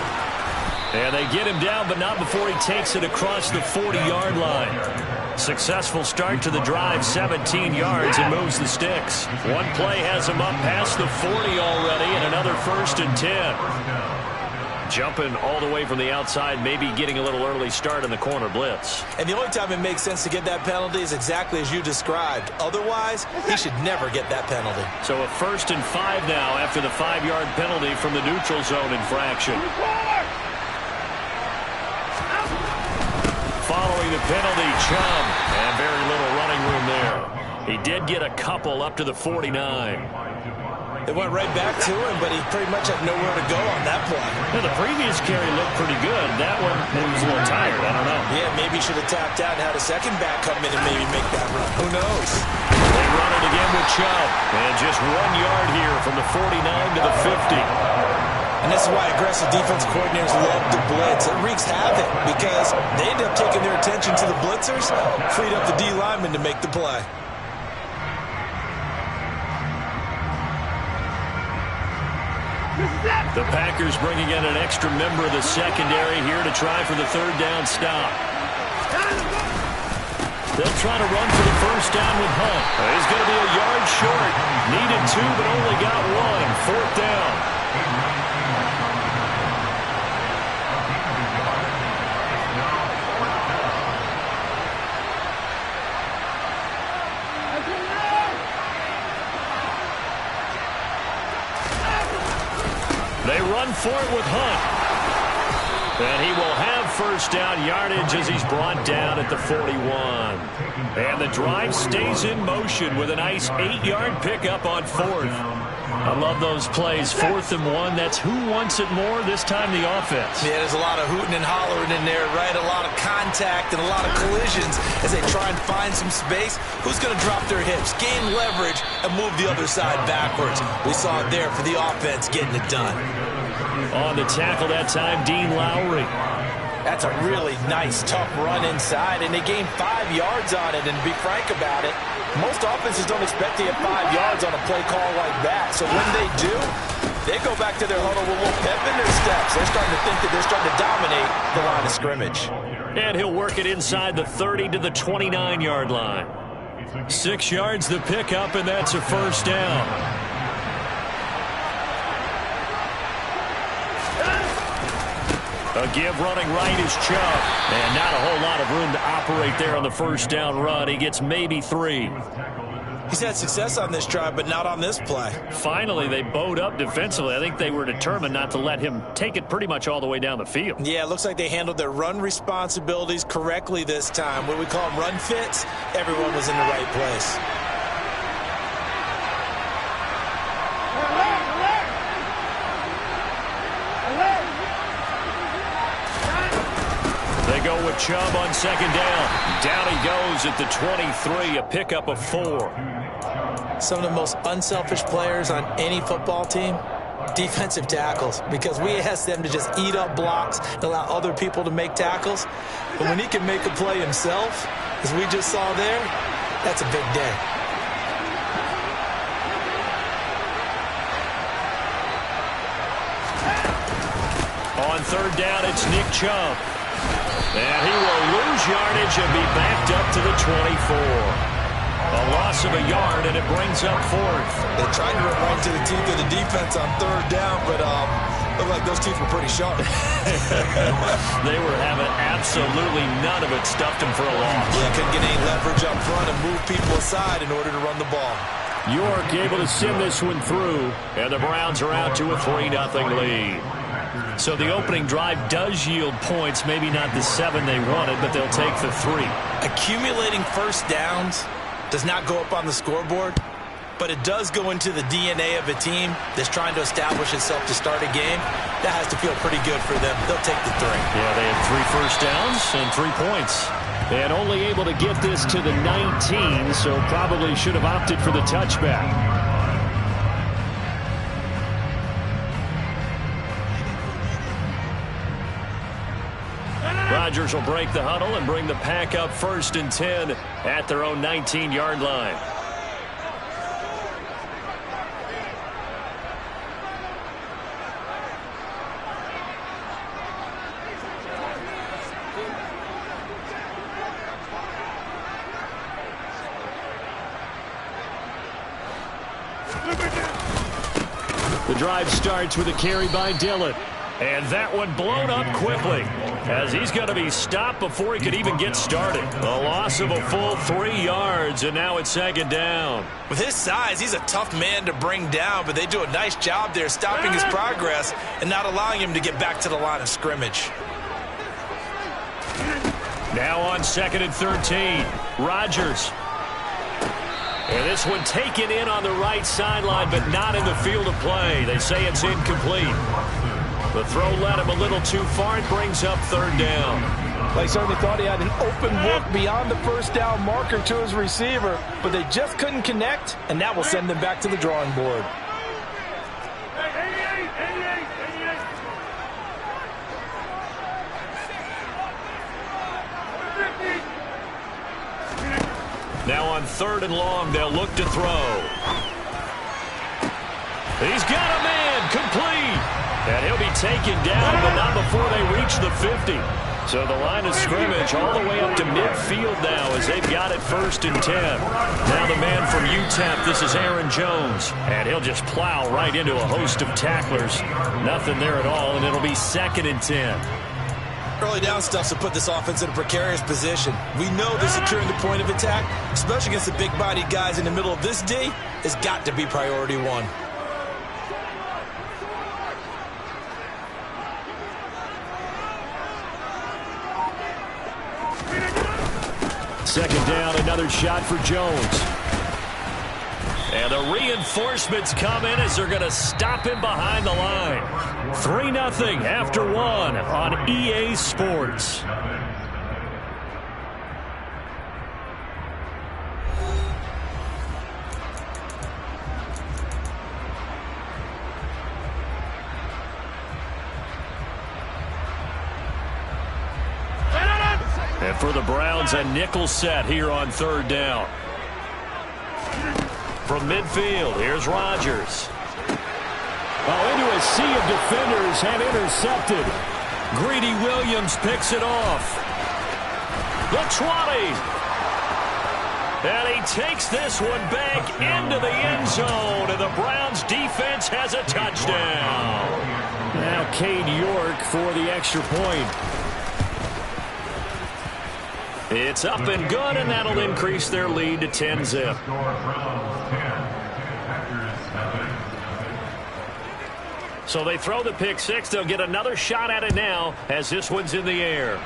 And they get him down, but not before he takes it across the 40-yard line. Successful start to the drive, 17 yards, and moves the sticks. One play has him up past the 40 already, and another 1st and 10. Jumping all the way from the outside, maybe getting a little early start in the corner blitz.
And the only time it makes sense to get that penalty is exactly as you described. Otherwise, he should never get that penalty.
So a 1st and 5 now after the 5-yard penalty from the neutral zone infraction. Following the penalty, Chubb, and very little running room there. He did get a couple up to the 49.
They went right back to him, but he pretty much had nowhere to go on that play.
Now, the previous carry looked pretty good. That one, he was a little tired. I don't know.
Yeah, maybe he should have tapped out and had a second back come in and maybe make that run. Who knows?
They run it again with Chubb. And just 1 yard here from the 49 to the 50.
And this is why aggressive defense coordinators love to blitz. It wreaks havoc because they end up taking their attention to the blitzers, freed up the D lineman to make the play.
The Packers bringing in an extra member of the secondary here to try for the 3rd down stop. They'll try to run for the 1st down with Hunt. He's going to be a yard short. Needed 2, but only got 1. 4th down. They run for it with Hunt. And he will have 1st down yardage as he's brought down at the 41. And the drive stays in motion with a nice 8-yard pickup on 4th. I love those plays. 4th and 1. That's who wants it more, this time the offense.
Yeah, there's a lot of hooting and hollering in there, right? A lot of contact and a lot of collisions as they try and find some space. Who's going to drop their hips, gain leverage, and move the other side backwards? We saw it there for the offense getting it done.
On the tackle that time, Dean Lowry.
That's a really nice, tough run inside, and they gained 5 yards on it. And to be frank about it, most offenses don't expect to get 5 yards on a play call like that. So when they do, they go back to their huddle with a little pep in their steps. They're starting to think that they're starting to dominate the line of scrimmage.
And he'll work it inside the 30 to the 29-yard line. 6 yards the pickup, and that's a 1st down. A give running right is Chubb. And not a whole lot of room to operate there on the 1st down run. He gets maybe 3.
He's had success on this drive, but not on this play.
Finally, they bowed up defensively. I think they were determined not to let him take it pretty much all the way down the field.
Yeah, it looks like they handled their run responsibilities correctly this time. What we call them run fits, everyone was in the right place.
They go with Chubb on 2nd down. Down he goes at the 23, a pickup of 4.
Some of the most unselfish players on any football team, defensive tackles, because we ask them to just eat up blocks and allow other people to make tackles. But when he can make a play himself, as we just saw there, that's a big day.
On 3rd down, it's Nick Chubb. And he will lose yardage and be backed up to the 24. A loss of a yard, and it brings up 4th.
They tried to run right to the teeth of the defense on 3rd down, but looked like those teeth were pretty sharp.
They were having absolutely none of it, stuffed him for a loss.
Yeah, couldn't get any leverage up front and move people aside in order to run the ball.
York able to send this one through, and the Browns are out to a 3-0 lead. So the opening drive does yield points, maybe not the 7 they wanted, but they'll take the 3.
Accumulating 1st downs does not go up on the scoreboard, but it does go into the DNA of a team that's trying to establish itself to start a game. That has to feel pretty good for them. They'll take the 3.
Yeah, they had 3 first downs and 3 points. And only able to get this to the 19, so probably should have opted for the touchback. Rodgers will break the huddle and bring the pack up 1st and 10 at their own 19-yard line.
The drive starts with a carry by Dillon.
And that one blown up quickly, as he's going to be stopped before he could even get started. A loss of a full 3 yards, and now it's second down.
With his size, he's a tough man to bring down, but they do a nice job there stopping his progress and not allowing him to get back to the line of scrimmage.
Now on 2nd and 13, Rodgers. And this one taken in on the right sideline, but not in the field of play. They say it's incomplete. The throw led him a little too far. It brings up 3rd down.
They certainly thought he had an open look beyond the first down marker to his receiver, but they just couldn't connect, and that will send them back to the drawing board.
Now on 3rd and long, they'll look to throw. He's got a man, complete. And he'll be taken down, but not before they reach the 50. So the line of scrimmage all the way up to midfield now as they've got it 1st and 10. Now the man from UTEP, this is Aaron Jones. And he'll just plow right into a host of tacklers. Nothing there at all, and it'll be 2nd and 10.
Early down stuff to put this offense in a precarious position. We know that securing the point of attack, especially against the big-bodied guys in the middle of this D, has got to be priority 1.
Second down, another shot for Jones.
And the reinforcements come in as they're going to stop him behind the line. 3-0 after 1 on EA Sports. And for the Browns, a nickel set here on 3rd down. From midfield, here's Rodgers.
Oh, into a sea of defenders and intercepted.
Greedy Williams picks it off. The 20. And he takes this one back into the end zone, and the Browns defense has a touchdown.
Now Cade York for the extra point.
It's up and good, and that'll increase their lead to 10-zip. So they throw the pick six. They'll get another shot at it now as this one's in the air.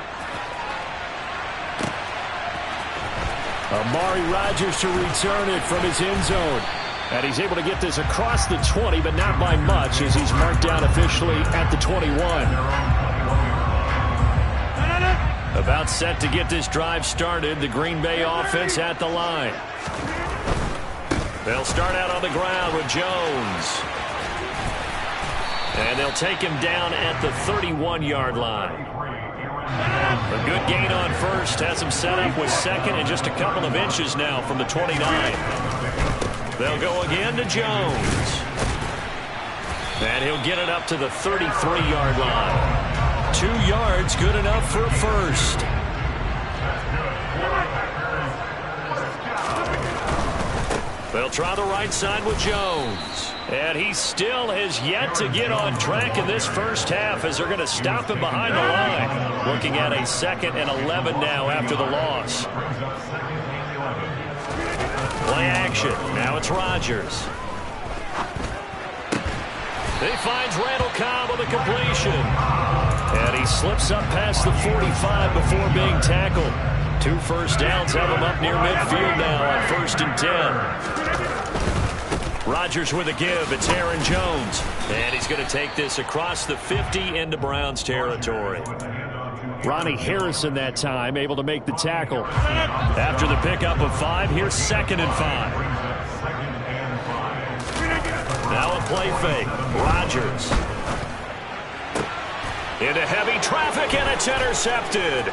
Amari Rodgers to return it from his end zone. And he's able to get this across the 20, but not by much as he's marked down officially at the 21.
About set to get this drive started. The Green Bay offense at the line. They'll start out on the ground with Jones. And they'll take him down at the 31-yard line. A good gain on first. Has him set up with 2nd and just a couple of inches now from the 29. They'll go again to Jones. And he'll get it up to the 33-yard line. 2 yards, good enough for a first. They'll try the right side with Jones. And he still has yet to get on track in this first half as they're going to stop him behind the line. Looking at a 2nd and 11 now after the loss. Play action. Now it's Rodgers. He finds Randall Cobb with a completion. And he slips up past the 45 before being tackled. 2 first downs have him up near midfield now on 1st and 10. Rodgers with a give. It's Aaron Jones. And he's going to take this across the 50 into Browns territory.
Ronnie Harrison that time able to make the tackle.
After the pickup of 5, here's 2nd and 5. Now a play fake. Rodgers. Into heavy traffic, and it's intercepted.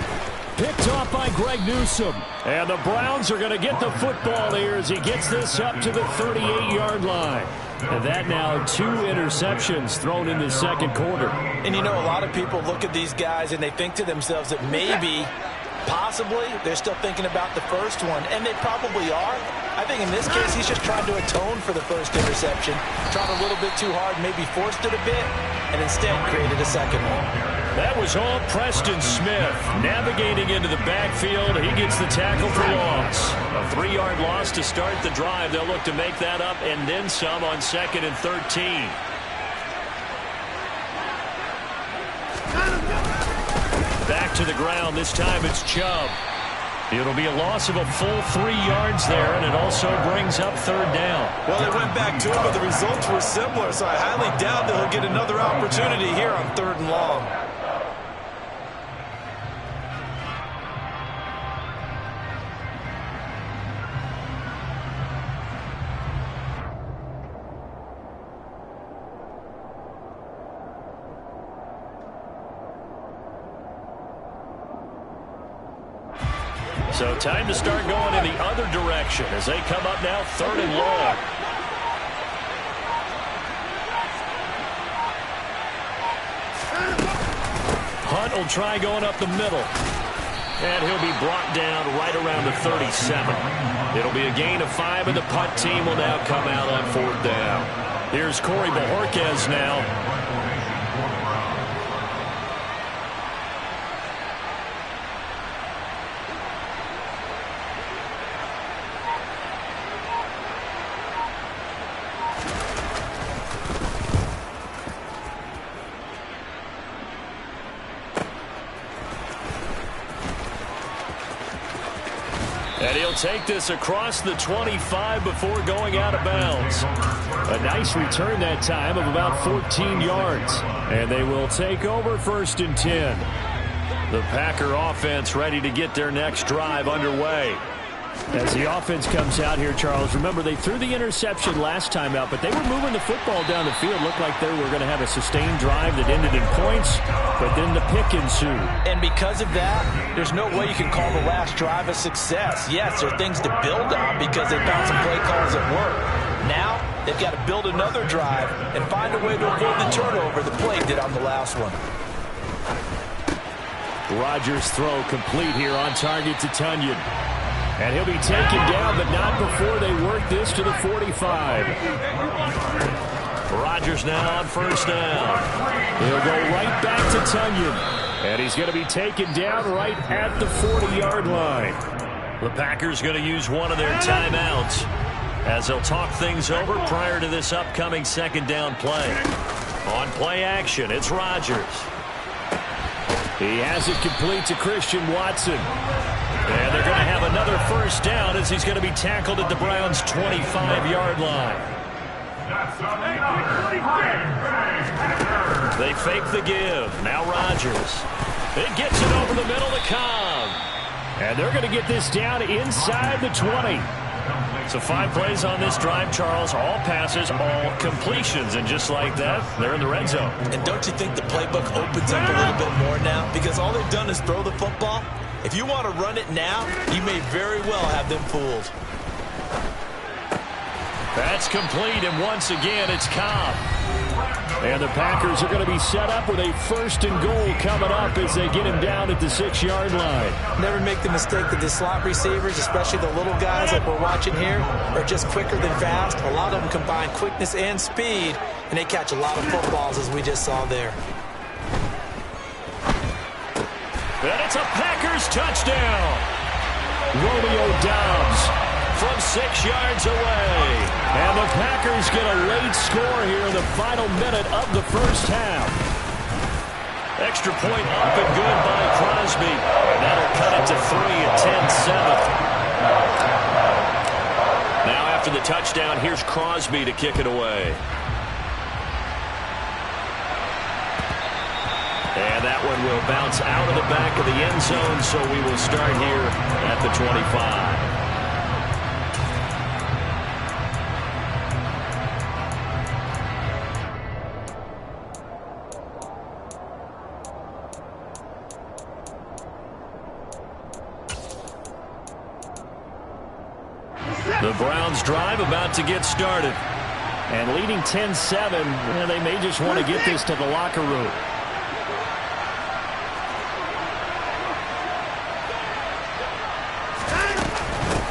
Picked off by Greg Newsome.
And the Browns are going to get the football here as he gets this up to the 38-yard line.
And that now 2 interceptions thrown in the second quarter.
And you know, a lot of people look at these guys and they think to themselves that maybe Possibly. They're still thinking about the first one, and they probably are. I think in this case, he's just trying to atone for the first interception. Tried a little bit too hard, maybe forced it a bit, and instead created a second one.
That was all Preston Smith. Navigating into the backfield, he gets the tackle for loss. A 3-yard loss to start the drive. They'll look to make that up and then some on 2nd and 13. Back to the ground. This time it's Chubb. It'll be a loss of a full 3 yards there, and it also brings up 3rd down.
Well, they went back to it, but the results were similar, so I highly doubt that he'll get another opportunity here on 3rd and long.
So time to start going in the other direction as they come up now 3rd and long. Hunt will try going up the middle. And he'll be brought down right around the 37. It'll be a gain of 5, and the punt team will now come out on 4th down. Here's Corey Bojorquez now. And he'll take this across the 25 before going out of bounds. A nice return that time of about 14 yards. And they will take over 1st and 10. The Packer offense ready to get their next drive underway.
As the offense comes out here, Charles, remember they threw the interception last time out, but they were moving the football down the field. Looked like they were going to have a sustained drive that ended in points, but then the pick ensued.
And because of that, there's no way you can call the last drive a success. Yes, there are things to build on because they found some play calls that work. Now, they've got to build another drive and find a way to avoid the turnover the play did on the last one.
Rodgers' throw complete here on target to Tunyon. And he'll be taken down, but not before they work this to the 45.
Rodgers now on 1st down.
He'll go right back to Tunyon. And he's going to be taken down right at the 40-yard line.
The Packers going to use one of their timeouts as they'll talk things over prior to this upcoming 2nd down play. On play action, it's Rodgers.
He has it complete to Christian Watson.
And they're going to have another 1st down as he's going to be tackled at the Browns' 25-yard line. They fake the give. Now Rodgers. It gets it over the middle to Cobb.
And they're going to get this down inside the 20.
So 5 plays on this drive, Charles. All passes, all completions. And just like that, they're in the red zone.
And don't you think the playbook opens up a little bit more now? Because all they've done is throw the football. If you want to run it now, you may very well have them fooled.
That's complete, and once again, it's Cobb.
And the Packers are going to be set up with a 1st and goal coming up as they get him down at the 6-yard line.
Never make the mistake that the slot receivers, especially the little guys like we're watching here, are just quicker than fast. A lot of them combine quickness and speed, and they catch a lot of footballs, as we just saw there.
And it's a Packers touchdown. Romeo Doubs from 6 yards away.
And the Packers get a late score here in the final minute of the 1st half.
Extra point up and good by Crosby. And that'll cut it to 3 at 10-7. Now after the touchdown, here's Crosby to kick it away. And that one will bounce out of the back of the end zone, so we will start here at the 25. The Browns drive about to get started.
And leading 10-7, they may just want to get this to the locker room.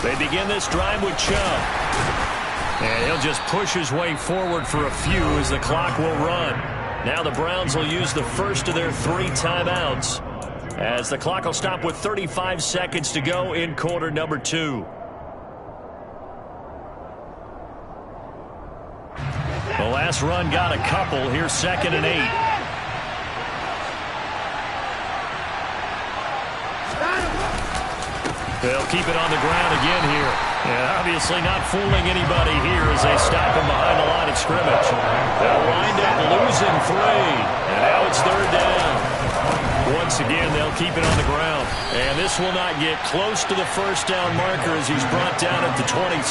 They begin this drive with Chubb. And he'll just push his way forward for a few as the clock will run. Now the Browns will use the first of their 3 timeouts, as the clock will stop with 35 seconds to go in quarter number 2. The last run got a couple. Here's 2nd and 8. They'll keep it on the ground again here. And obviously not fooling anybody here as they stop him behind the line of scrimmage. They'll wind up losing 3. And now it's 3rd down. Once again, they'll keep it on the ground. And this will not get close to the first down marker as he's brought down at the 26.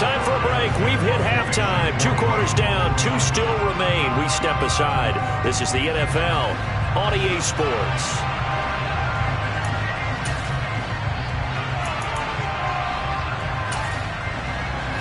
Time for a break. We've hit halftime. 2 quarters down. 2 still remain. We step aside. This is the NFL on EA Sports.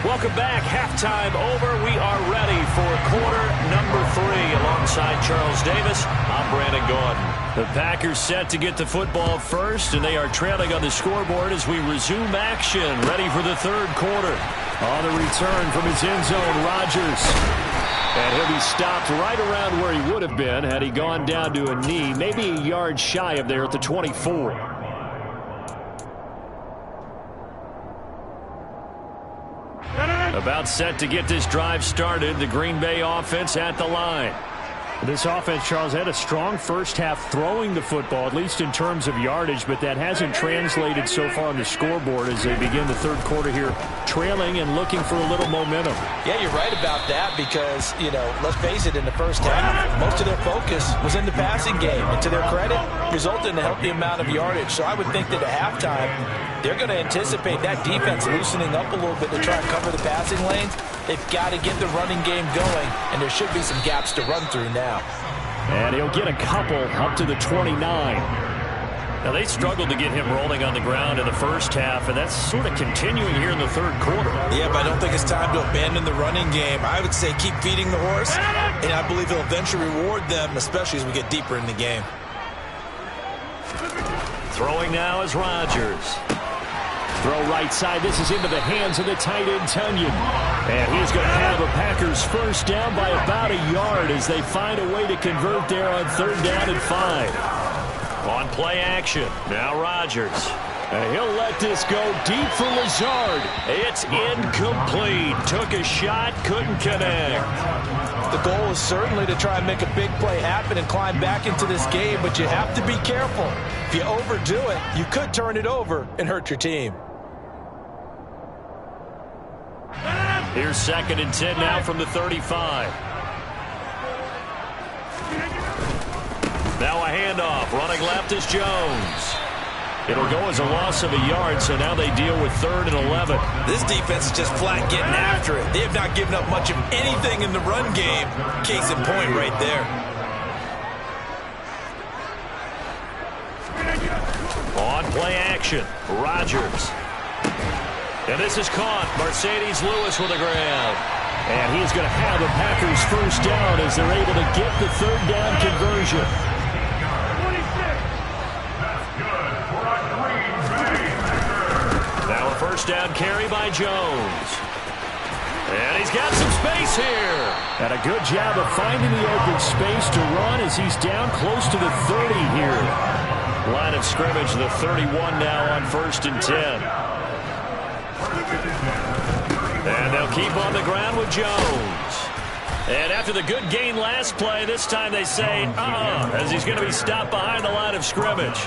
Welcome back. Halftime over. We are ready for quarter number 3. Alongside Charles Davis, I'm Brandon Gordon. The Packers set to get the football first, and they are trailing on the scoreboard as we resume action. Ready for the 3rd quarter. On the return from his end zone, Rodgers. And he'll be stopped right around where he would have been had he gone down to a knee, maybe a yard shy of there at the 24. About set to get this drive started. The Green Bay offense at the line.
This offense, Charles, had a strong first half throwing the football, at least in terms of yardage, but that hasn't translated so far on the scoreboard as they begin the 3rd quarter here, trailing and looking for a little momentum.
Yeah, you're right about that because, let's face it, in the first half, most of their focus was in the passing game. And to their credit, resulted in a healthy amount of yardage. So I would think that at halftime, they're going to anticipate that defense loosening up a little bit to try and cover the passing lanes. They've got to get the running game going, and there should be some gaps to run through now.
And he'll get a couple up to the 29.
Now, they struggled to get him rolling on the ground in the first half, and that's sort of continuing here in the 3rd quarter.
Yeah, but I don't think it's time to abandon the running game. I would say keep feeding the horse, and I believe he'll eventually reward them, especially as we get deeper in the game.
Throwing now is Rodgers.
Throw right side. This is into the hands of the tight end, Tunyon. And he's going to have a Packers first down by about a yard as they find a way to convert there on 3rd down and 5.
On play action. Now Rodgers.
And he'll let this go deep for Lazard.
It's incomplete. Took a shot, couldn't connect.
The goal is certainly to try and make a big play happen and climb back into this game, but you have to be careful. If you overdo it, you could turn it over and hurt your team.
Here's 2nd and 10 now from the 35. Now a handoff. Running left is Jones. It'll go as a loss of a yard, so now they deal with 3rd and 11.
This defense is just flat getting after it. They have not given up much of anything in the run game. Case in point right there.
On play action, Rodgers. And this is caught. Mercedes Lewis with a grab.
And he's going to have the Packers first down as they're able to get the 3rd down conversion.
Now a first down carry by Jones. And he's got some space here.
And a good job of finding the open space to run as he's down close to the 30 here.
Line of scrimmage, the 31 now on 1st and 10. And they'll keep on the ground with Jones. And after the good gain last play, this time they say, as he's going to be stopped behind the line of scrimmage.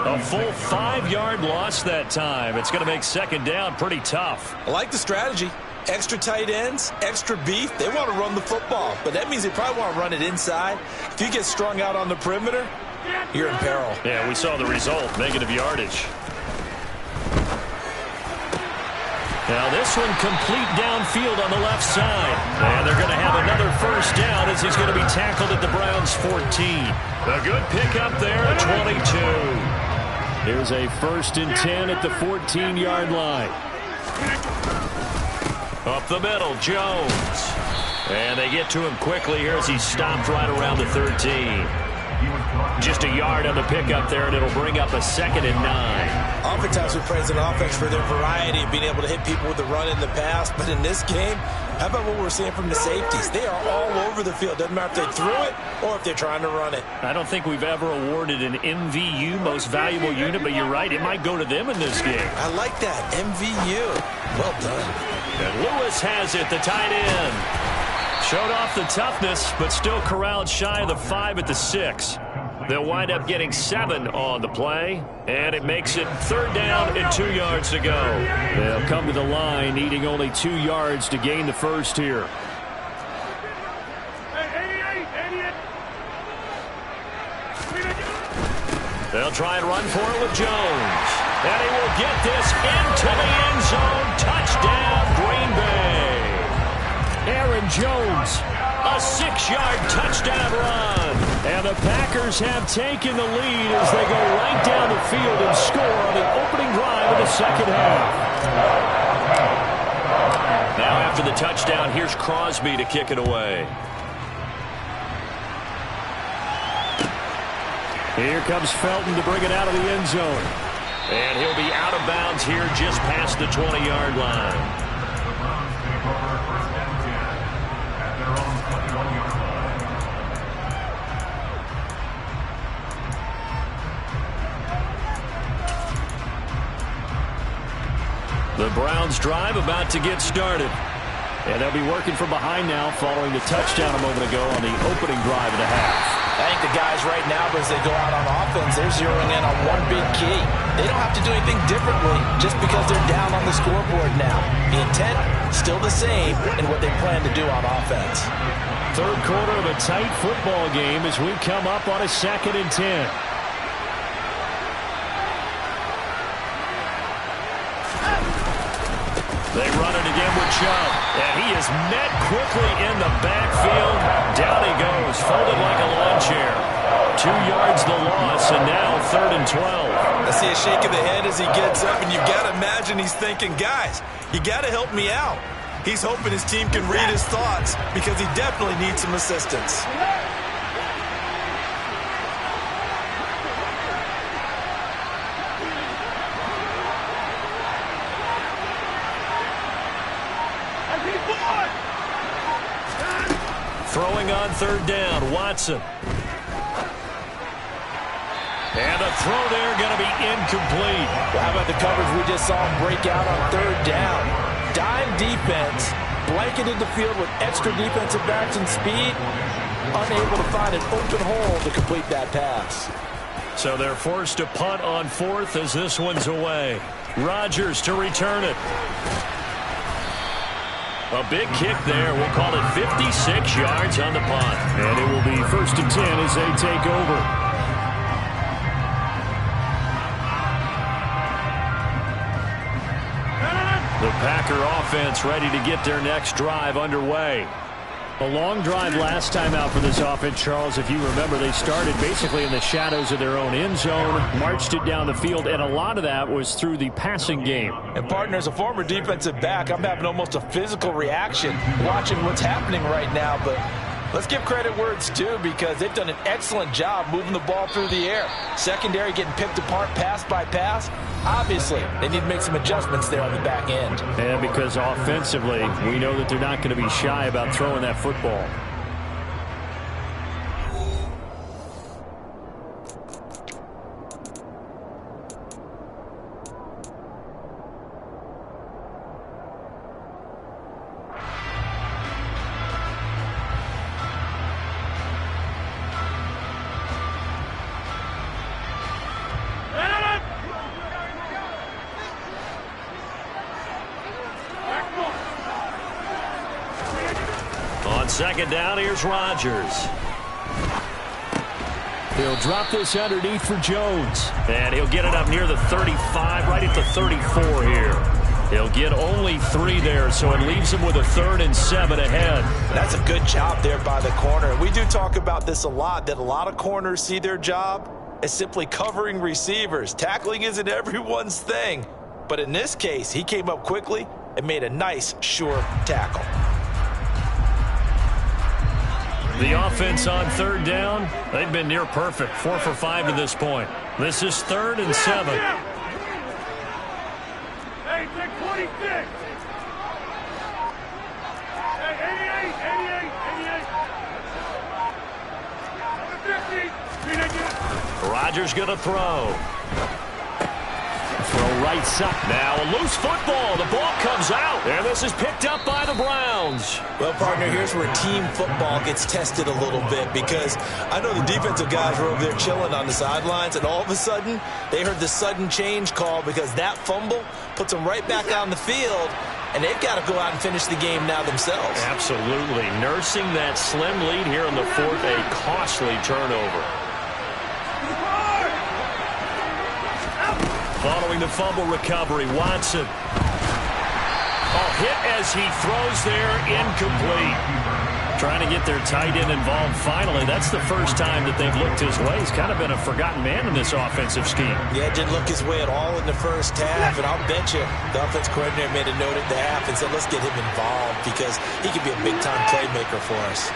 A full 5-yard loss that time. It's going to make 2nd down pretty tough.
I like the strategy. Extra tight ends, extra beef. They want to run the football, but that means they probably want to run it inside. If you get strung out on the perimeter, you're in peril.
Yeah, we saw the result, negative yardage. Now this one complete downfield on the left side. And they're going to have another first down as he's going to be tackled at the Browns' 14. A good pickup there at 22.
Here's a 1st and 10 at the 14-yard line.
Up the middle, Jones. And they get to him quickly here as he's stopped right around the 13. Just a yard on the pickup there, and it'll bring up a 2nd and 9.
Oftentimes we praise an offense for their variety of being able to hit people with the run in the pass. But in this game, how about what we're seeing from the safeties? They are all over the field. Doesn't matter if they threw it or if they're trying to run it.
I don't think we've ever awarded an MVU, most valuable unit, but you're right. It might go to them in this game.
I like that. MVU. Well done.
And Lewis has it, the tight end. Showed off the toughness, but still corralled shy of the 5 at the 6. They'll wind up getting 7 on the play, and it makes it 3rd down and 2 yards to go. They'll come to the line, needing only 2 yards to gain the first here. They'll try and run for it with Jones. And he will get this into the end zone. Touchdown, Green Bay. Aaron Jones, a 6-yard touchdown run. And the Packers have taken the lead as they go right down the field and score on the opening drive of the second half. Now after the touchdown, here's Crosby to kick it away. Here comes Felton to bring it out of the end zone. And he'll be out of bounds here just past the 20-yard line. The Browns drive about to get started. And they'll be working from behind now following the touchdown a moment ago on the opening drive of the half.
I think the guys right now, as they go out on offense, they're zeroing in on one big key. They don't have to do anything differently just because they're down on the scoreboard now. The intent, still the same in what they plan to do on offense.
3rd quarter of a tight football game as we come up on a 2nd and 10. They run it again with Chubb, and he is met quickly in the backfield. Down he goes, folded like a lawn chair. 2 yards the loss, and now 3rd and 12.
I see a shake of the head as he gets up, and you've got to imagine he's thinking, guys, you got to help me out. He's hoping his team can read his thoughts because he definitely needs some assistance.
Throwing on 3rd down, Watson. And a throw there going to be incomplete.
Well, how about the coverage we just saw him break out on 3rd down? Dime defense, blanketed the field with extra defensive backs and speed, unable to find an open hole to complete that pass.
So they're forced to punt on 4th as this one's away. Rodgers to return it. A big kick there. We'll call it 56 yards on the punt. And it will be 1st and 10 as they take over. The Packer offense ready to get their next drive underway. A long drive last time out for this offense, Charles. If you remember, they started basically in the shadows of their own end zone, marched it down the field, and a lot of that was through the passing game.
And, partner, as a former defensive back, I'm having almost a physical reaction watching what's happening right now. But let's give credit where it's due because they've done an excellent job moving the ball through the air. Secondary getting picked apart pass by pass. Obviously, they need to make some adjustments there on the back end.
And because offensively, we know that they're not going to be shy about throwing that football. On 2nd down, here's Rodgers. He'll drop this underneath for Jones. And he'll get it up near the 35, right at the 34 here. He'll get only 3 there, so it leaves him with a 3rd and 7 ahead.
That's a good job there by the corner. We do talk about this a lot, that a lot of corners see their job as simply covering receivers. Tackling isn't everyone's thing. But in this case, he came up quickly and made a nice, sure tackle.
The offense on third down, they've been near perfect. 4 for 5 to this point. This is 3rd and 7.
Hey, take 26. Hey, 88.
Rodgers going to throw. Throw right side. Now a loose football. The ball comes out. And this is picked up by the Browns.
Well, partner, here's where team football gets tested a little bit, because I know the defensive guys were over there chilling on the sidelines, and all of a sudden they heard the sudden change call because that fumble puts them right back on the field, and they've got to go out and finish the game now themselves.
Absolutely. Nursing that slim lead here in the 4th, a costly turnover. Following the fumble recovery, Watson. Oh, hit as he throws there, incomplete. Trying to get their tight end involved finally. That's the first time that they've looked his way. He's kind of been a forgotten man in this offensive scheme.
Yeah, didn't look his way at all in the first half, and I'll bet you the offense coordinator made a note at the half and said, let's get him involved because he could be a big-time playmaker for us.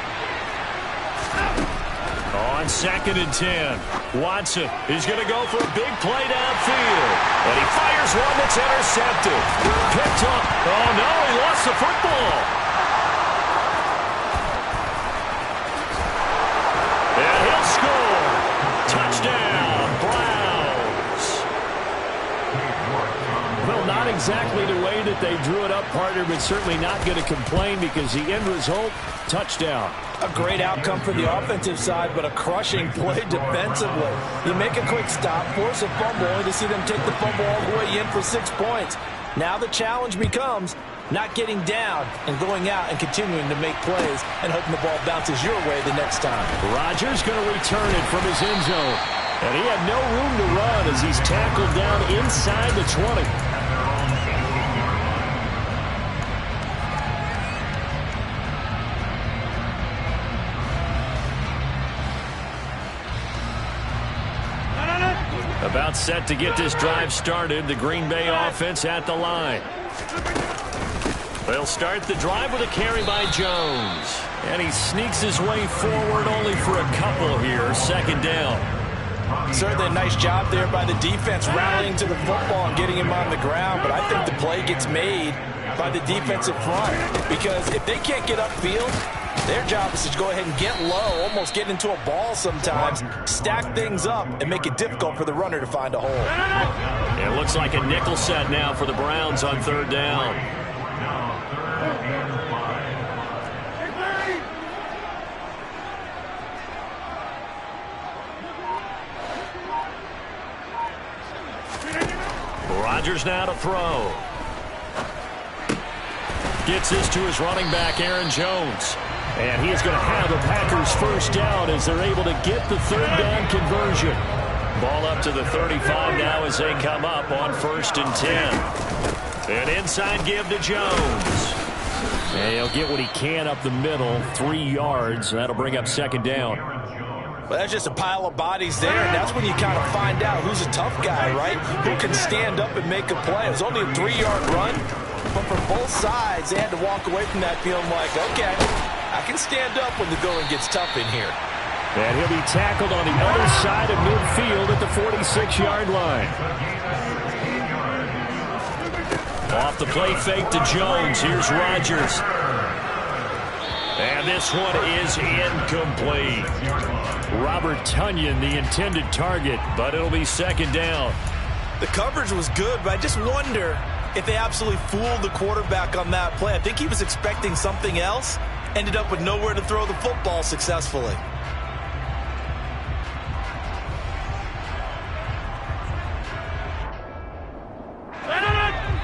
On 2nd and 10, Watson is going to go for a big play downfield. And he fires one that's intercepted. Picked up. Oh, no, he lost the football. And he'll score. Touchdown, Browns.
Well, not exactly the way that they drew it up, partner, but certainly not going to complain because the end result, touchdown.
A great outcome for the offensive side, but a crushing play defensively. You make a quick stop, force a fumble, only to see them take the fumble all the way in for 6 points. Now the challenge becomes not getting down and going out and continuing to make plays and hoping the ball bounces your way the next time.
Rodgers going to return it from his end zone. And he had no room to run as he's tackled down inside the 20. About set to get this drive started. The Green Bay offense at the line.
They'll start the drive with a carry by Jones. And he sneaks his way forward only for a couple here. 2nd down.
Certainly a nice job there by the defense rallying to the football and getting him on the ground. But I think the play gets made by the defensive front, because if they can't get upfield, their job is to go ahead and get low, almost get into a ball sometimes, stack things up, and make it difficult for the runner to find a hole.
It looks like a nickel set now for the Browns on 3rd down. Rodgers now to throw. Gets this to his running back, Aaron Jones. And he is going to have the Packers 1st down as they're able to get the 3rd down conversion. Ball up to the 35 now as they come up on 1st and 10. An inside give to Jones.
And he'll get what he can up the middle, 3 yards. That'll bring up 2nd down.
Well, that's just a pile of bodies there, and that's when you kind of find out who's a tough guy, right? Who can stand up and make a play. It was only a 3-yard run, but for both sides, they had to walk away from that feeling like, okay, I can stand up when the going gets tough in here.
And he'll be tackled on the other side of midfield at the 46-yard line.
Off the play fake to Jones. Here's Rodgers. And this one is incomplete.
Robert Tonyan, the intended target, but it'll be 2nd down.
The coverage was good, but I just wonder if they absolutely fooled the quarterback on that play. I think he was expecting something else. Ended up with nowhere to throw the football successfully.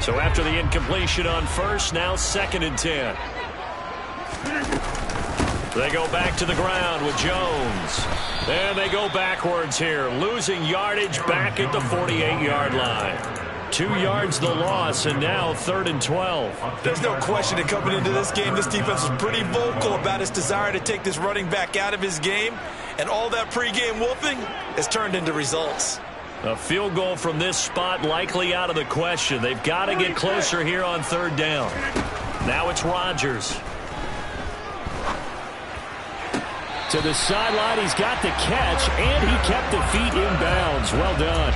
So after the incompletion on 1st, now 2nd and 10. They go back to the ground with Jones. And they go backwards here, losing yardage back at the 48-yard line. 2 yards the loss, and now 3rd and 12.
There's no question that coming into this game, this defense was pretty vocal about its desire to take this running back out of his game. And all that pregame whooping has turned into results.
A field goal from this spot likely out of the question. They've got to get closer here on 3rd down. Now it's Rodgers.
To the sideline, he's got the catch, and he kept the feet in bounds. Well done.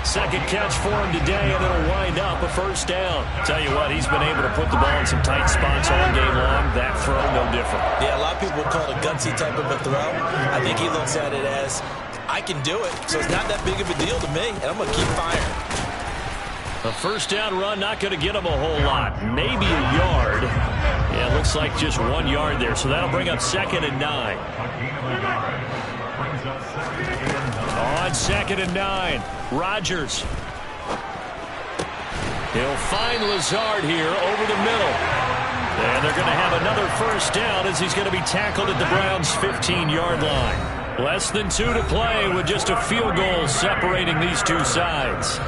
Second catch for him today, and it'll wind up a first down. Tell you what, he's been able to put the ball in some tight spots all game long. That throw, no different.
Yeah, a lot of people call it a gutsy type of a throw. I think he looks at it as, I can do it, so it's not that big of a deal to me, and I'm going to keep firing.
A first down run, not going to get him a whole lot. Maybe a yard. Yeah, it looks like just 1 yard there, so that'll bring up 2nd and 9. On 2nd and 9, Rodgers. He'll find Lazard here over the middle. And they're going to have another first down as he's going to be tackled at the Browns' 15-yard line. Less than 2 to play with just a field goal separating these two sides.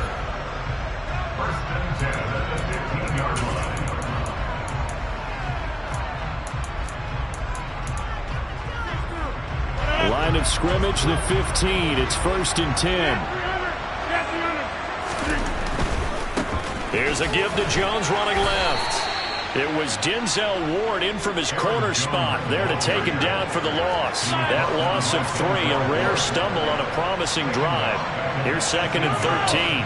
Line of scrimmage, the 15. It's 1st and 10.
Here's a give to Jones running left. It was Denzel Ward in from his corner spot there to take him down for the loss. That loss of 3, a rare stumble on a promising drive. Here's 2nd and 13.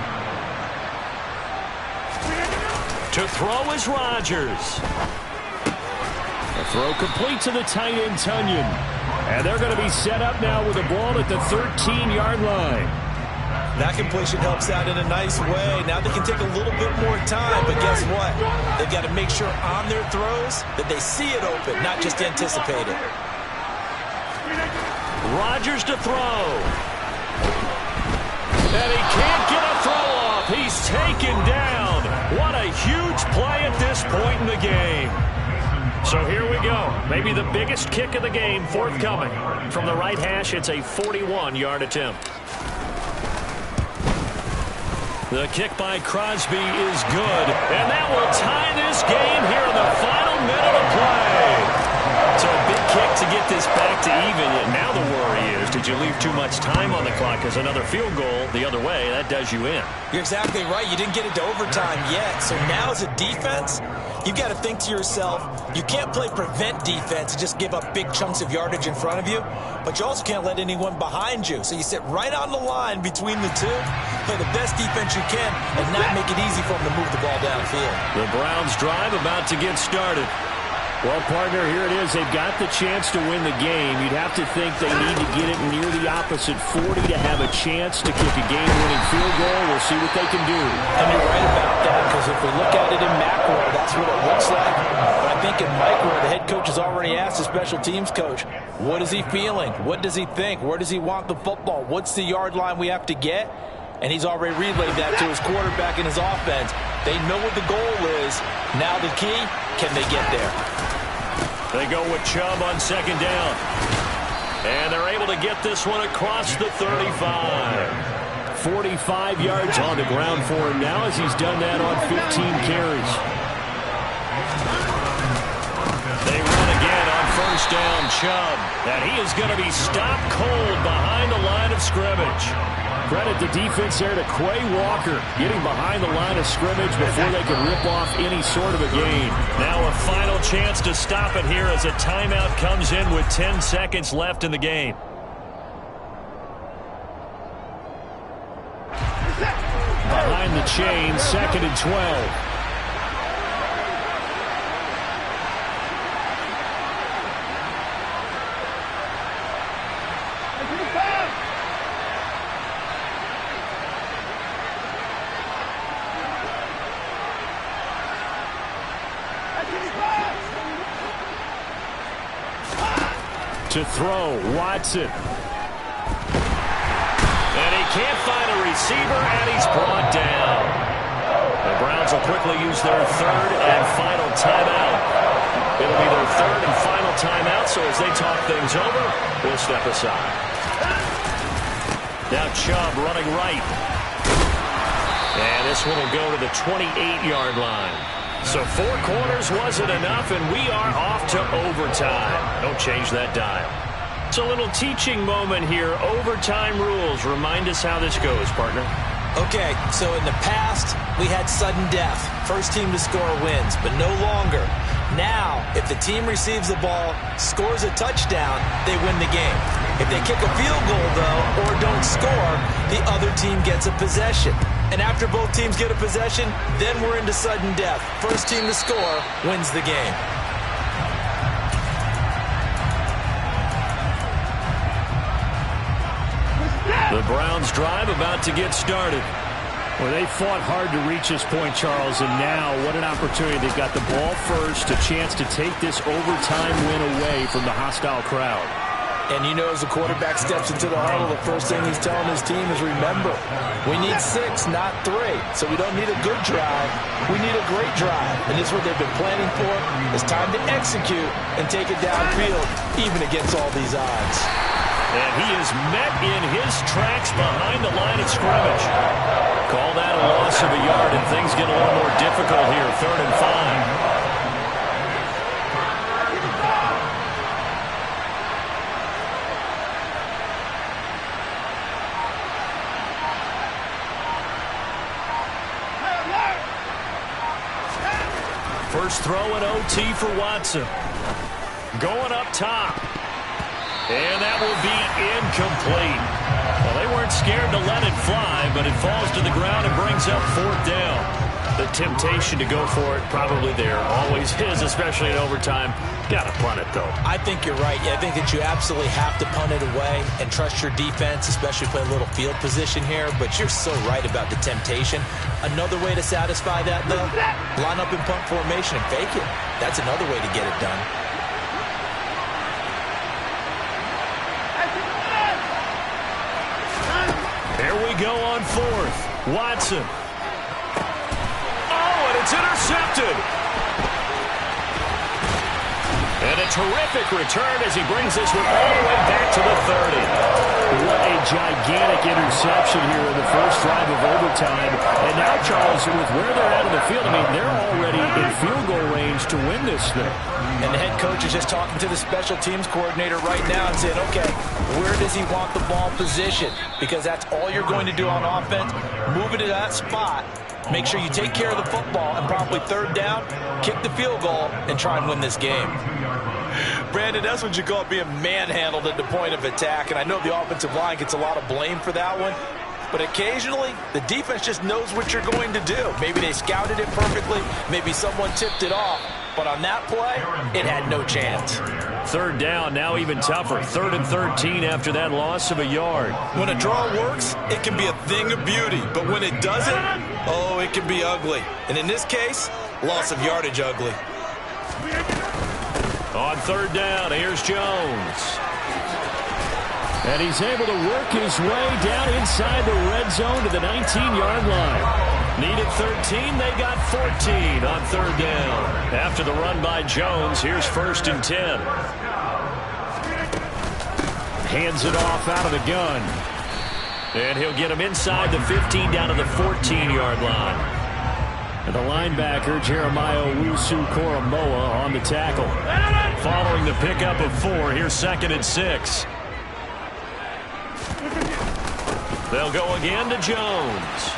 To throw is Rodgers.
A throw complete to the tight end, Tunyon. And they're going to be set up now with the ball at the 13-yard line.
That completion helps out in a nice way. Now they can take a little bit more time, but guess what? They've got to make sure on their throws that they see it open, not just anticipate it.
Rodgers to throw. And he can't get a throw off. He's taken down. What a huge play at this point in the game. So here we go. Maybe the biggest kick of the game forthcoming. From the right hash, it's a 41-yard attempt. The kick by Crosby is good, and that will tie this game here in the final minute of play. So a big kick to get this back to even. Now the worry is, did you leave too much time on the clock? Because another field goal the other way, that does you in.
You're exactly right. You didn't get it to overtime yet. So now as a defense, you've got to think to yourself, you can't play prevent defense and just give up big chunks of yardage in front of you, but you also can't let anyone behind you. So you sit right on the line between the two, play the best defense you can, and not make it easy for them to move the ball downfield.
The Browns drive about to get started.
Well, partner, here it is. They've got the chance to win the game. You'd have to think they need to get it near the opposite 40 to have a chance to kick a game-winning field goal. We'll see what they can do.
And you're right about that, because if we look at it in macro, that's what it looks like. But I think in micro, the head coach has already asked the special teams coach, what is he feeling? What does he think? Where does he want the football? What's the yard line we have to get? And he's already relayed that to his quarterback and his offense. They know what the goal is. Now the key, can they get there?
They go with Chubb on 2nd down. And they're able to get this one across the 35.
45 yards on the ground for him now as he's done that on 15 carries.
They run again on 1st down, Chubb. And he is going to be stopped cold behind the line of scrimmage.
Credit the defense there to Quay Walker, getting behind the line of scrimmage before they could rip off any sort of a gain.
Now a final chance to stop it here as a timeout comes in with 10 seconds left in the game.
Behind the chain, 2nd and 12. To throw, Watson.
And he can't find a receiver, and he's brought down. The Browns will quickly use their 3rd and final timeout. It'll be their 3rd and final timeout, so as they talk things over, we'll step aside. Now Chubb running right. And this one will go to the 28-yard line. So 4 quarters wasn't enough, and we are off to overtime. Don't change that dial. It's a little teaching moment here. Overtime rules. Remind us how this goes, partner.
Okay, so in the past, we had sudden death. First team to score wins, but no longer. Now, if the team receives the ball, scores a touchdown, they win the game. If they kick a field goal, though, or don't score, the other team gets a possession. And after both teams get a possession, then we're into sudden death. First team to score wins the game.
The Browns drive about to get started.
Well, they fought hard to reach this point, Charles, and now what an opportunity. They've got the ball first, a chance to take this overtime win away from the hostile crowd.
And you know, as the quarterback steps into the huddle, the first thing he's telling his team is, remember, we need 6, not 3. So we don't need a good drive. We need a great drive. And this is what they've been planning for. It's time to execute and take it downfield, even against all these odds.
And he is met in his tracks behind the line of scrimmage. Call that a loss of a yard, and things get a little more difficult here. 3rd and 5. First throw in OT for Watson. Going up top. And that will be incomplete. Well, they weren't scared to let it fly, but it falls to the ground and brings up 4th down. The temptation to go for it probably there. Always is, especially in overtime. Got to punt it, though.
I think you're right. I think that you absolutely have to punt it away and trust your defense, especially play a little field position here. But you're so right about the temptation. Another way to satisfy that, though, line up in punt formation and fake it. That's another way to get it done.
Here we go on 4th. Watson. Oh, and it's intercepted. And a terrific return as he brings this one all the way back to the 30.
What a gigantic interception here in the first drive of overtime. And now, Charles, with where they're at in the field, I mean, they're already in field goal range to win this thing.
And the head coach is just talking to the special teams coordinator right now and saying, okay, where does he want the ball positioned? Because that's all you're going to do on offense. Move it to that spot. Make sure you take care of the football and probably 3rd down, kick the field goal, and try and win this game. Brandon, that's what you call being manhandled at the point of attack. And I know the offensive line gets a lot of blame for that one. But occasionally, the defense just knows what you're going to do. Maybe they scouted it perfectly. Maybe someone tipped it off. But on that play, it had no chance.
3rd down, now even tougher. 3rd and 13 after that loss of a yard.
When a draw works, it can be a thing of beauty. But when it doesn't, oh, it can be ugly. And in this case, loss of yardage ugly.
On 3rd down, here's Jones.
And he's able to work his way down inside the red zone to the 19-yard line.
Needed 13, they got 14 on 3rd down. After the run by Jones, here's 1st and 10.
Hands it off out of the gun.
And he'll get him inside the 15 down to the 14-yard line.
And the linebacker, Jeremiah Owusu-Koramoah, on the tackle.
Following the pickup of 4, here's 2nd and 6. They'll go again to Jones.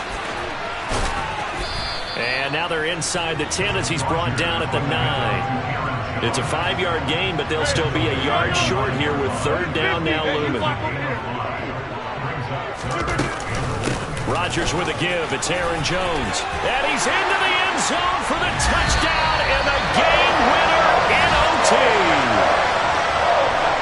And now they're inside the 10 as he's brought down at the 9. It's a 5-yard gain, but they'll still be a yard short here with 3rd down now looming. Rodgers with a give. It's Aaron Jones. And he's into the end zone for the touchdown and the game winner in OT.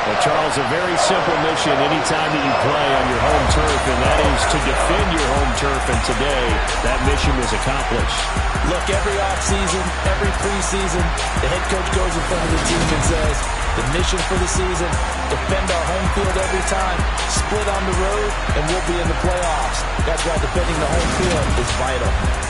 Well, Charles, a very simple mission anytime that you play on your home turf, and that is to defend your home turf. And today, that mission was accomplished.
Look, every offseason, every preseason, the head coach goes in front of the team and says, the mission for the season, defend our home field every time, split on the road, and we'll be in the playoffs. That's why defending the home field is vital.